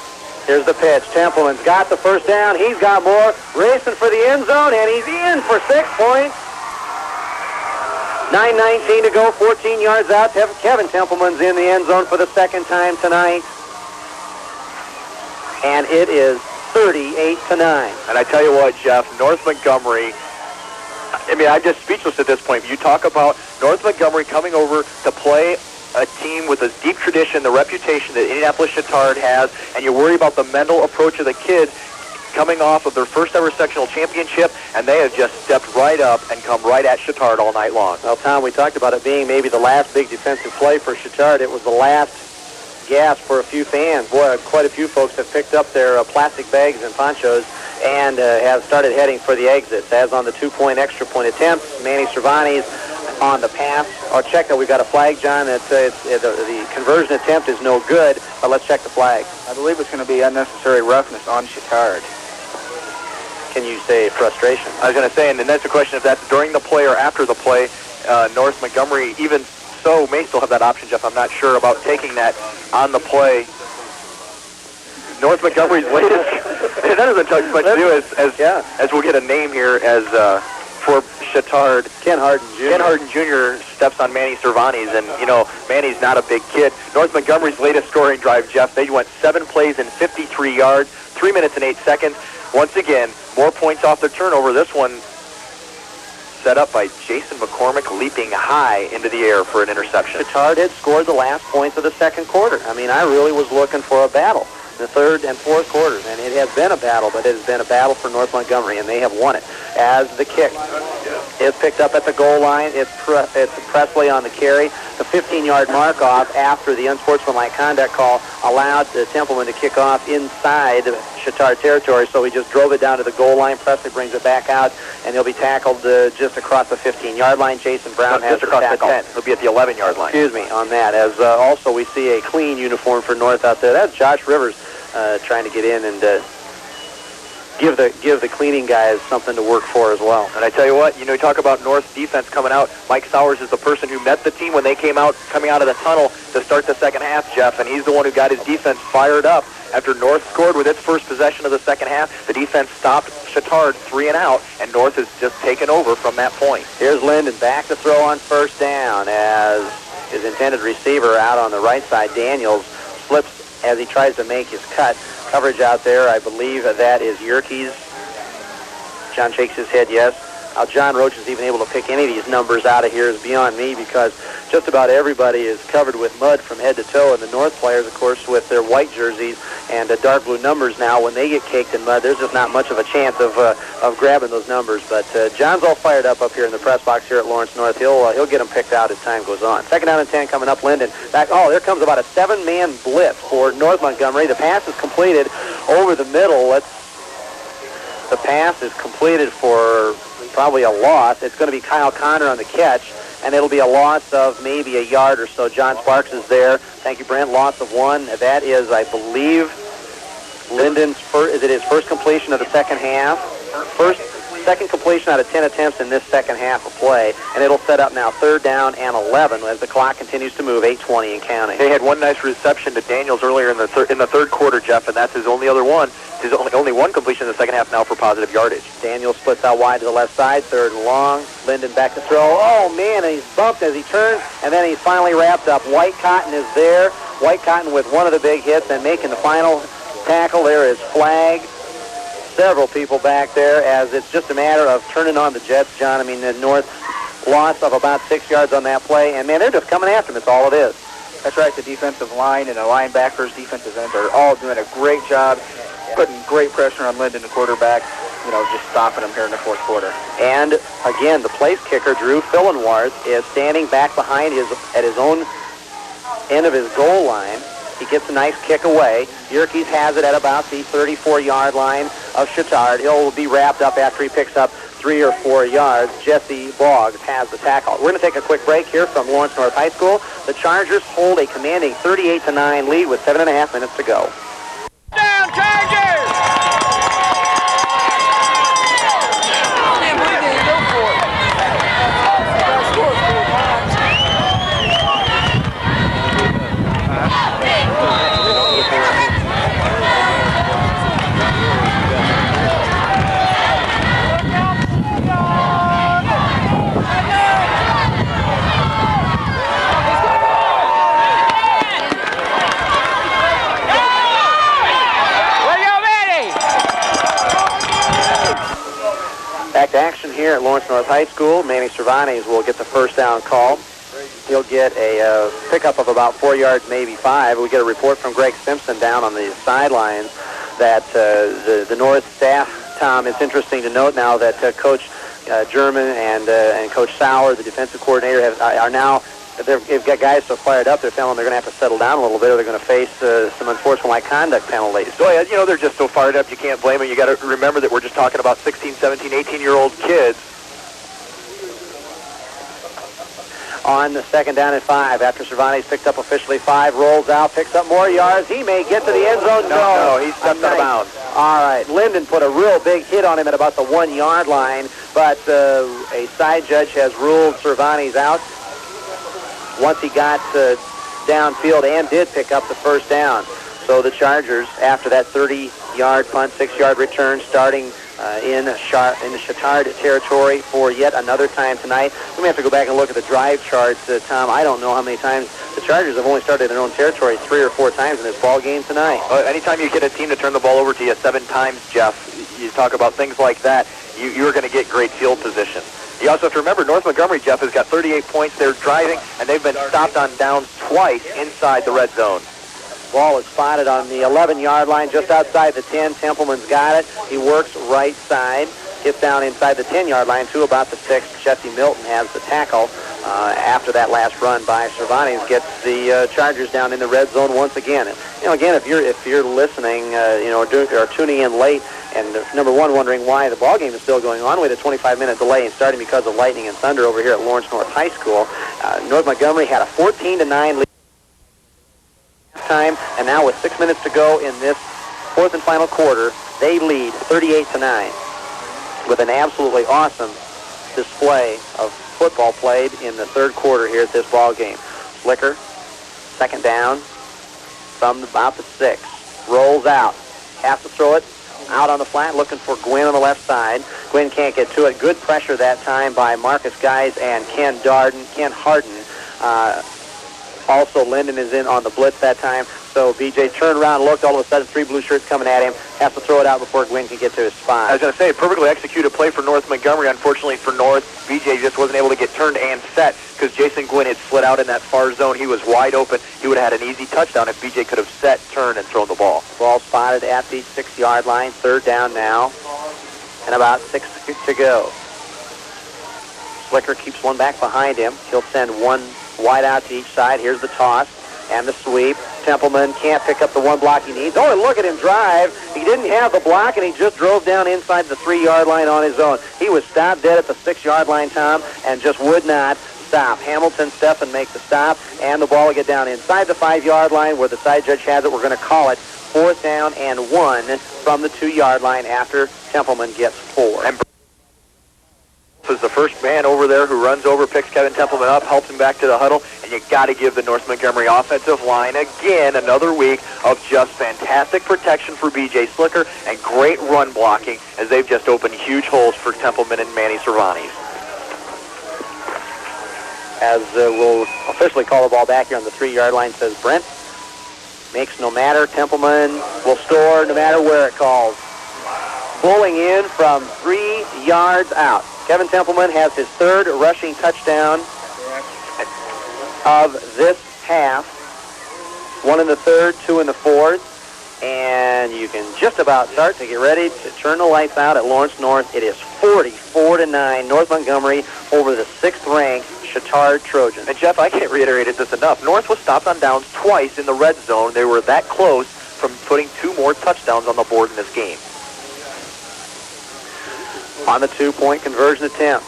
Here's the pitch. Templeman's got the first down. He's got more. Racing for the end zone, and he's in for 6 points. 9:19 to go, 14 yards out. Kevin Templeman's in the end zone for the second time tonight. And it is 38-9. And I tell you what, Jeff, North Montgomery, I mean, I'm just speechless at this point. You talk about North Montgomery coming over to play a team with a deep tradition, the reputation that Indianapolis Chatard has, and you worry about the mental approach of the kids coming off of their first ever sectional championship, and they have just stepped right up and come right at Chatard all night long. Well, Tom, we talked about it being maybe the last big defensive play for Chatard. It was the last gasp for a few fans. Boy, quite a few folks have picked up their plastic bags and ponchos and have started heading for the exits. As on the 2-point extra point attempts, Manny Cervantes on the pass. Oh, check that. We've got a flag, John. The conversion attempt is no good, but let's check the flag. I believe it's going to be unnecessary roughness on Chatard. Can you say frustration? I was going to say, and then that's a question if that's during the play or after the play. North Montgomery, even so, may still have that option, Jeff. I'm not sure about taking that on the play. North Montgomery's latest, that doesn't touch much to do as we'll get a name here as for Chatard. Ken Harden Jr. Ken Harden Jr. steps on Manny Cervantes, and, you know, Manny's not a big kid. North Montgomery's latest scoring drive, Jeff, they went 7 plays and 53 yards, 3 minutes and 8 seconds. Once again, more points off the turnover. This one set up by Jason McCormick leaping high into the air for an interception. Chatard had scored the last points of the second quarter. I mean, I really was looking for a battle. The third and fourth quarters, and it has been a battle, but it has been a battle for North Montgomery, and they have won it. As the kick is picked up at the goal line, it's Presley on the carry. The 15-yard mark off after the unsportsmanlike conduct call allowed the Templeman to kick off inside Chatard territory, so he just drove it down to the goal line. Presley brings it back out, and he'll be tackled just across the 15-yard line. Jason Brown has just across the 10. He'll be at the 11-yard line. Excuse me, on that. As also we see a clean uniform for North out there. That's Josh Rivers trying to get in and give the cleaning guys something to work for as well. And I tell you what, you know, you talk about North's defense coming out. Mike Sowers is the person who met the team when they coming out of the tunnel to start the second half, Jeff, and he's the one who got his defense fired up. After North scored with its first possession of the second half, the defense stopped Chatard 3 and out, and North has just taken over from that point. Here's Linden back to throw on first down as his intended receiver out on the right side. Daniels slips as he tries to make his cut. Coverage out there, I believe that is Yerkes. John shakes his head yes. How John Roach is even able to pick any of these numbers out of here is beyond me, because just about everybody is covered with mud from head to toe, and the North players, of course, with their white jerseys and dark blue numbers now, when they get caked in mud, there's just not much of a chance of grabbing those numbers. But John's all fired up here in the press box here at Lawrence North. He'll get them picked out as time goes on. 2nd down and 10 coming up. Linden back. Oh, there comes about a 7-man blitz for North Montgomery. The pass is completed over the middle. The pass is completed for probably a loss. It's going to be Kyle Connor on the catch, and it'll be a loss of maybe a yard or so. John Sparks is there. Thank you, Brent. Loss of 1. That is, I believe, Linden's first. Is it his first completion of the second half? Second completion out of 10 attempts in this second half of play, and it'll set up now 3rd down and 11 as the clock continues to move, 8:20 and counting. They had one nice reception to Daniels earlier in the third quarter, Jeff, and that's his only other one. His only one completion in the second half now for positive yardage. Daniels splits out wide to the left side, 3rd and long. Linden back to throw. Oh, man, and he's bumped as he turns, and then he's finally wrapped up. White Cotton is there. White Cotton with one of the big hits and making the final tackle. There is flag. Several people back there, as it's just a matter of turning on the Jets, John. I mean, the North loss of about 6 yards on that play, and, man, they're just coming after him. It's all it is. That's right. The defensive line and the linebackers, defensive ends are all doing a great job, putting great pressure on Linden, the quarterback, just stopping him here in the fourth quarter. And, again, the place kicker, Drew Fillenwarth, is standing back behind at his own end of his goal line. He gets a nice kick away. Yerkes has it at about the 34-yard line of Chatard. He'll be wrapped up after he picks up 3 or 4 yards. Jesse Boggs has the tackle. We're going to take a quick break here from Lawrence North High School. The Chargers hold a commanding 38-9 lead with 7.5 minutes to go. Down, Chargers! Back to action here at Lawrence North High School. Manny Cervantes will get the first down call. He'll get a pickup of about 4 yards, maybe 5. We get a report from Greg Simpson down on the sidelines that the North staff, Tom, it's interesting to note now that Coach German and Coach Sauer, the defensive coordinator, are now, they've got guys so fired up, they're feeling they're going to have to settle down a little bit, or they're going to face some unsportsmanlike conduct penalties. So, yeah, they're just so fired up, you can't blame them. You got to remember that we're just talking about 16, 17, 18-year-old kids. On the 2nd down and 5, after Cervantes picked up officially 5, rolls out, picks up more yards. He may get to the end zone. No, he stepped out of bounds. All right, Linden put a real big hit on him at about the 1-yard line, but a side judge has ruled Cervantes out once he got downfield and did pick up the first down. So the Chargers, after that 30-yard punt, 6-yard return, starting in the Chatard territory for yet another time tonight. We may have to go back and look at the drive charts, Tom. I don't know how many times the Chargers have only started in their own territory 3 or 4 times in this ball game tonight. Anytime you get a team to turn the ball over to you 7 times, Jeff, you talk about things like that, you're going to get great field position. You also have to remember, North Montgomery, Jeff, has got 38 points. They're driving, and they've been stopped on downs twice inside the red zone. Ball is spotted on the 11-yard line, just outside the 10. Templeman's got it. He works right side, gets down inside the 10-yard line to about the 6. Jesse Milton has the tackle after that last run by Cervantes. Gets the Chargers down in the red zone once again. And, again, if you're listening, or tuning in late, and number one, wondering why the ball game is still going on with a 25-minute delay and starting because of lightning and thunder over here at Lawrence North High School. North Montgomery had a 14-9 lead time, and now with 6 minutes to go in this fourth and final quarter, they lead 38-9 with an absolutely awesome display of football played in the third quarter here at this ball game. Flicker, 2nd down from about the 6. Rolls out, has to throw it out on the flat, looking for Gwynn on the left side. Gwynn can't get to it. Good pressure that time by Marcus Guys and Ken Harden. Also, Linden is in on the blitz that time. So BJ turned around, looked, all of a sudden 3 blue shirts coming at him. Has to throw it out before Gwynn can get to his spot. I was going to say, perfectly executed play for North Montgomery. Unfortunately for North, BJ just wasn't able to get turned and set because Jason Gwynn had slid out in that far zone. He was wide open. He would have had an easy touchdown if BJ could have set, turned, and thrown the ball. Ball spotted at the 6-yard line. 3rd down now. And about 6 to go. Slicker keeps one back behind him. He'll send one wide out to each side. Here's the toss and the sweep. Templeman can't pick up the one block he needs. Oh, and look at him drive. He didn't have the block, and he just drove down inside the 3-yard line on his own. He was stopped dead at the 6-yard line, Tom, and just would not stop. Hamilton, Steffen make the stop, and the ball will get down inside the 5-yard line where the side judge has it. We're going to call it 4th down and 1 from the 2-yard line after Templeman gets 4. And is the first man over there who runs over, picks Kevin Templeman up, helps him back to the huddle, and you got to give the North Montgomery offensive line again another week of just fantastic protection for B.J. Slicker and great run blocking as they've just opened huge holes for Templeman and Manny Cervantes. As we'll officially call the ball back here on the 3-yard line, says Brent. Makes no matter. Templeman will store no matter where it calls. Bowling in from 3 yards out. Kevin Templeman has his 3rd rushing touchdown of this half. 1 in the 3rd, 2 in the 4th. And you can just about start to get ready to turn the lights out at Lawrence North. It is 44-9, North Montgomery over the 6th-ranked Chatard Trojans. And Jeff, I can't reiterate this enough. North was stopped on downs twice in the red zone. They were that close from putting 2 more touchdowns on the board in this game. On the 2-point conversion attempt.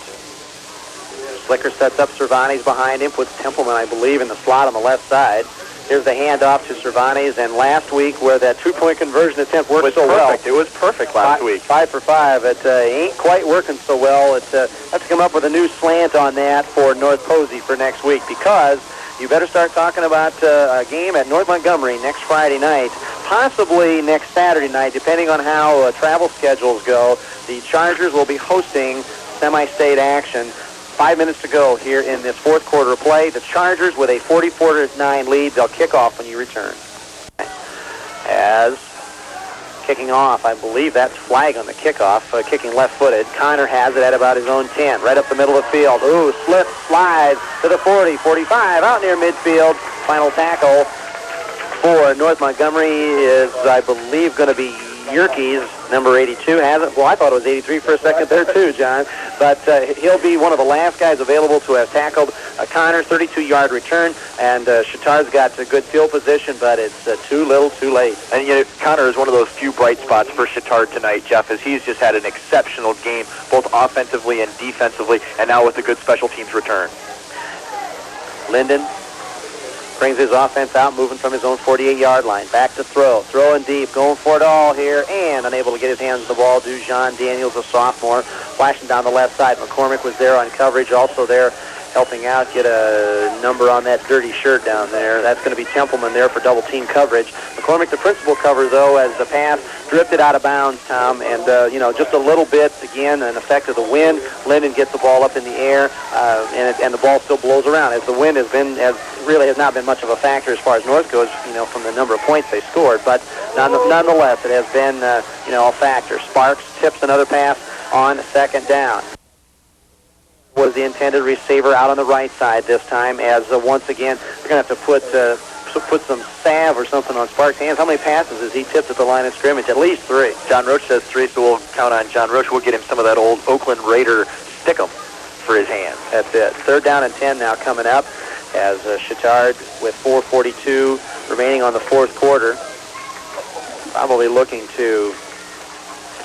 Slicker sets up Cervantes behind him, puts Templeman, I believe, in the slot on the left side. Here's the handoff to Cervantes, and last week where that 2-point conversion attempt worked so well. It was perfect last week. 5 for 5. It ain't quite working so well. Let's come up with a new slant on that for North Posey for next week, because you better start talking about a game at North Montgomery next Friday night, possibly next Saturday night, depending on how travel schedules go. The Chargers will be hosting semi-state action. 5 minutes to go here in this 4th quarter of play. The Chargers with a 44-9 lead. They'll kick off when you return. As kicking off, I believe that's flag on the kickoff, kicking left-footed. Connor has it at about his own 10, right up the middle of the field. Ooh, slip, slides to the 40, 45, out near midfield. Final tackle for North Montgomery is, I believe, going to be Yerkes, number 82, has it. Well, I thought it was 83 for a second there too, John. But he'll be one of the last guys available to have tackled Connor, 32-yard return. And Chatard's got a good field position, but it's too little, too late. And you know, Connor is one of those few bright spots for Chatard tonight, Jeff, as he's just had an exceptional game, both offensively and defensively, and now with a good special teams return. Linden brings his offense out, moving from his own 48-yard line. Back to throw. Throwing deep, going for it all here, and unable to get his hands on the ball. Dujon Daniels, a sophomore, flashing down the left side. McCormick was there on coverage, also there helping out, get a number on that dirty shirt down there. That's going to be Templeman there for double-team coverage. McCormick, the principal cover, though, as the pass drifted out of bounds, Tom, and, just a little bit, again, an effect of the wind. Linden gets the ball up in the air, and the ball still blows around, as the wind has not been much of a factor as far as North goes, from the number of points they scored, but nonetheless, it has been, a factor. Sparks tips another pass on 2nd down. Was the intended receiver out on the right side this time, as once again we're going to have to put some salve or something on Sparks' hands. How many passes has he tipped at the line of scrimmage? At least 3. John Roach says 3, so we'll count on John Roach. We'll get him some of that old Oakland Raider stickum for his hands. That's it. 3rd down and 10 now coming up, as Chatard with 4:42 remaining on the 4th quarter, probably looking to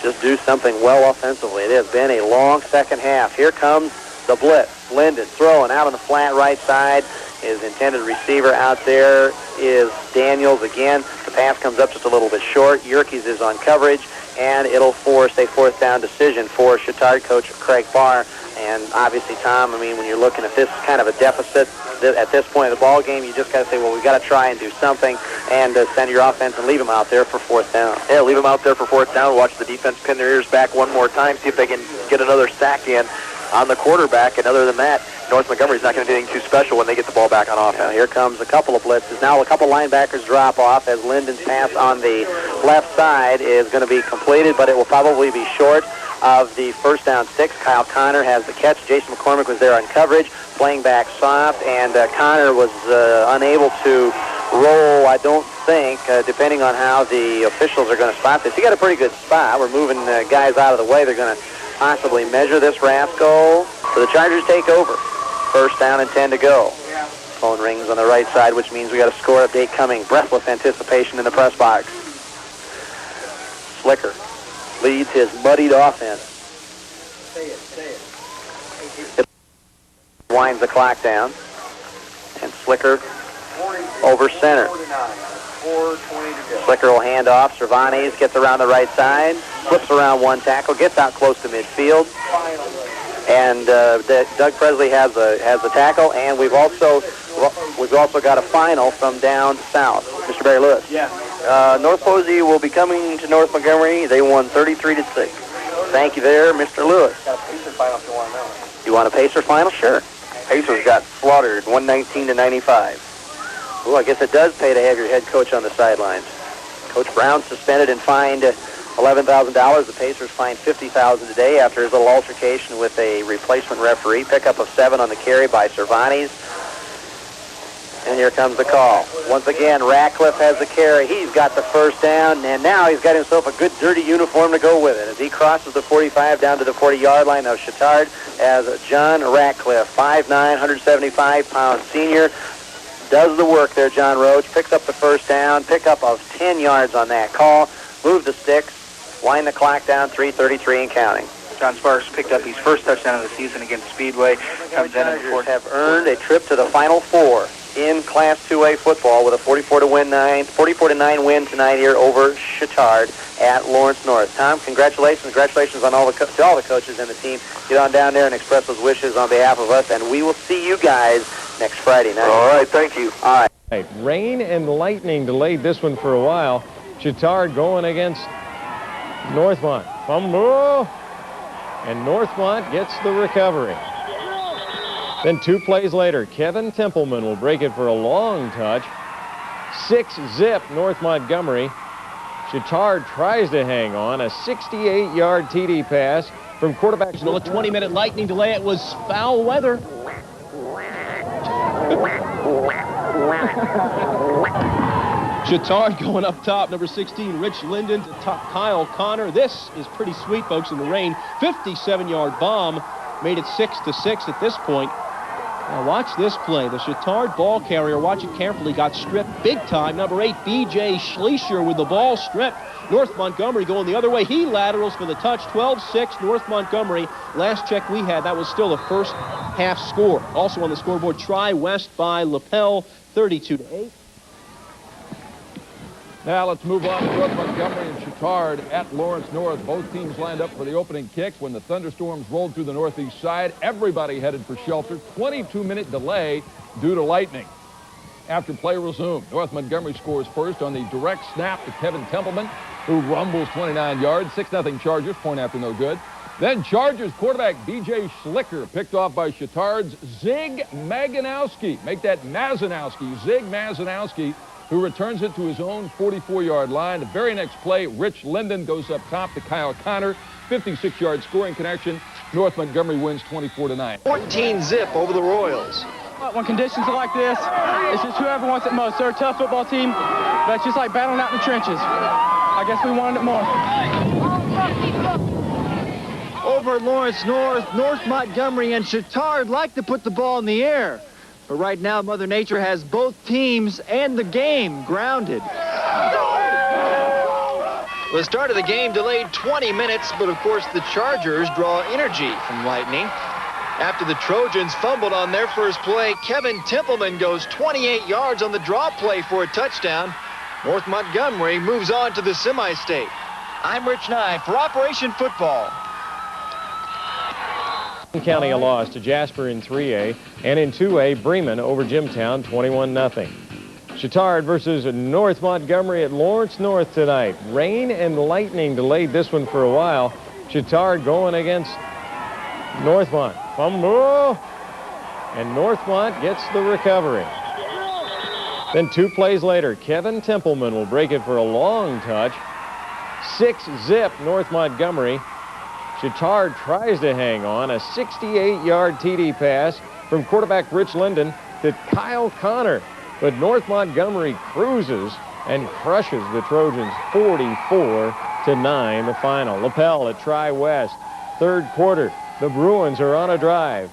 just do something well offensively. It has been a long second half. Here comes the blitz. Linden throwing out on the flat right side. His intended receiver out there is Daniels again. The pass comes up just a little bit short. Yerkes is on coverage, and it'll force a 4th down decision for Chatard coach Craig Barr. And obviously, Tom, when you're looking at this kind of a deficit at this point of the ball game, you just got to say, well, we've got to try and do something, and send your offense and leave them out there for 4th down. Yeah, leave them out there for 4th down. Watch the defense pin their ears back one more time, see if they can get another sack in on the quarterback, and other than that, North Montgomery's not going to do anything too special when they get the ball back on offense. Here comes a couple of blitzes. Now a couple linebackers drop off as Linden's pass on the left side is going to be completed, but it will probably be short of the first down sticks. Kyle Connor has the catch. Jason McCormick was there on coverage, playing back soft, and Connor was unable to roll, I don't think, depending on how the officials are going to spot this. He got a pretty good spot. We're moving guys out of the way. They're going to possibly measure this rascal. So the Chargers take over. First down and 10 to go. Phone rings on the right side, which means we got a score update coming. Breathless anticipation in the press box. Slicker leads his muddied offense. Winds the clock down. And Slicker over center. Slicker will hand off. Cervantes gets around the right side, flips around one tackle, gets out close to midfield. And Doug Presley has the tackle, and we've also got a final from down south. Mr. Barry Lewis. Yeah. North Posey will be coming to North Montgomery. They won 33-6. Thank you there, Mr. Lewis. Got a Pacer final if you want to know. You want a Pacer final? Sure. Pacers got slaughtered 119-95. Well, I guess it does pay to have your head coach on the sidelines. Coach Brown suspended and fined $11,000. The Pacers fined $50,000 today after his little altercation with a replacement referee. Pickup of 7 on the carry by Cervantes. And here comes the call. Once again, Ratcliffe has the carry. He's got the first down, and now he's got himself a good dirty uniform to go with it. As he crosses the 45 down to the 40-yard line of Chatard as John Ratcliffe, 5'9", 175-pound senior, does the work there. John Roach picks up the first down, pickup of 10 yards on that call, move the sticks, wind the clock down, 3:33 and counting. John Sparks picked up his first touchdown of the season against Speedway. Comes in and have earned a trip to the Final Four in Class 2A football with a 44-9 win tonight here over Chatard at Lawrence North. Tom, congratulations on all the coaches and the team. Get on down there and express those wishes on behalf of us, and we will see you guys next Friday night. All right, thank you. All right. Rain and lightning delayed this one for a while. Chatard going against Northmont. Fumble, and Northmont gets the recovery. Then 2 plays later, Kevin Templeman will break it for a long touch. 6-zip North Montgomery. Chatard tries to hang on. A 68-yard TD pass from quarterback. A 20-minute lightning delay. It was foul weather. Chatard going up top, number 16, Rich Linden to Kyle Connor. This is pretty sweet, folks, in the rain. 57-yard bomb made it 6-6 at this point. Now watch this play. The Chatard ball carrier, watch it carefully, got stripped big time. Number 8, B.J. Schleicher with the ball stripped. North Montgomery going the other way. He laterals for the touch. 12-6 North Montgomery. Last check we had, that was still the first half score. Also on the scoreboard, Tri-West by Lapel, 32-8. Now let's move on to North Montgomery and Chatard at Lawrence North. Both teams lined up for the opening kick when the thunderstorms rolled through the northeast side. Everybody headed for shelter. 22-minute delay due to lightning. After play resumed, North Montgomery scores first on the direct snap to Kevin Templeman, who rumbles 29 yards. 6-0 Chargers, point after no good. Then Chargers quarterback B.J. Schlicker picked off by Chatard's Zig Maganowski. Make that Mazanowski, Zig Mazanowski, who returns it to his own 44-yard line. The very next play, Rich Linden goes up top to Kyle Connor. 56-yard scoring connection. North Montgomery wins 24-9. 14-zip over the Royals. When conditions are like this, it's just whoever wants it most. They're a tough football team, but it's just like battling out in the trenches. I guess we wanted it more. Over at Lawrence North, North Montgomery and Chatard like to put the ball in the air. But right now, Mother Nature has both teams and the game grounded. The start of the game delayed 20 minutes, but of course the Chargers draw energy from lightning. After the Trojans fumbled on their first play, Kevin Templeman goes 28 yards on the draw play for a touchdown. North Montgomery moves on to the semi-state. I'm Rich Nye for Operation Football. County a loss to Jasper in 3A, and in 2A, Bremen over Jimtown, 21-0. Chatard versus North Montgomery at Lawrence North tonight. Rain and lightning delayed this one for a while. Chatard going against Northmont. Fumble, and Northmont gets the recovery. Then 2 plays later, Kevin Templeman will break it for a long touch. 6-zip North Montgomery. Chatard tries to hang on. A 68-yard TD pass from quarterback Rich Linden to Kyle Connor. But North Montgomery cruises and crushes the Trojans 44-9, the final. Lapel at Tri-West. Third quarter, the Bruins are on a drive.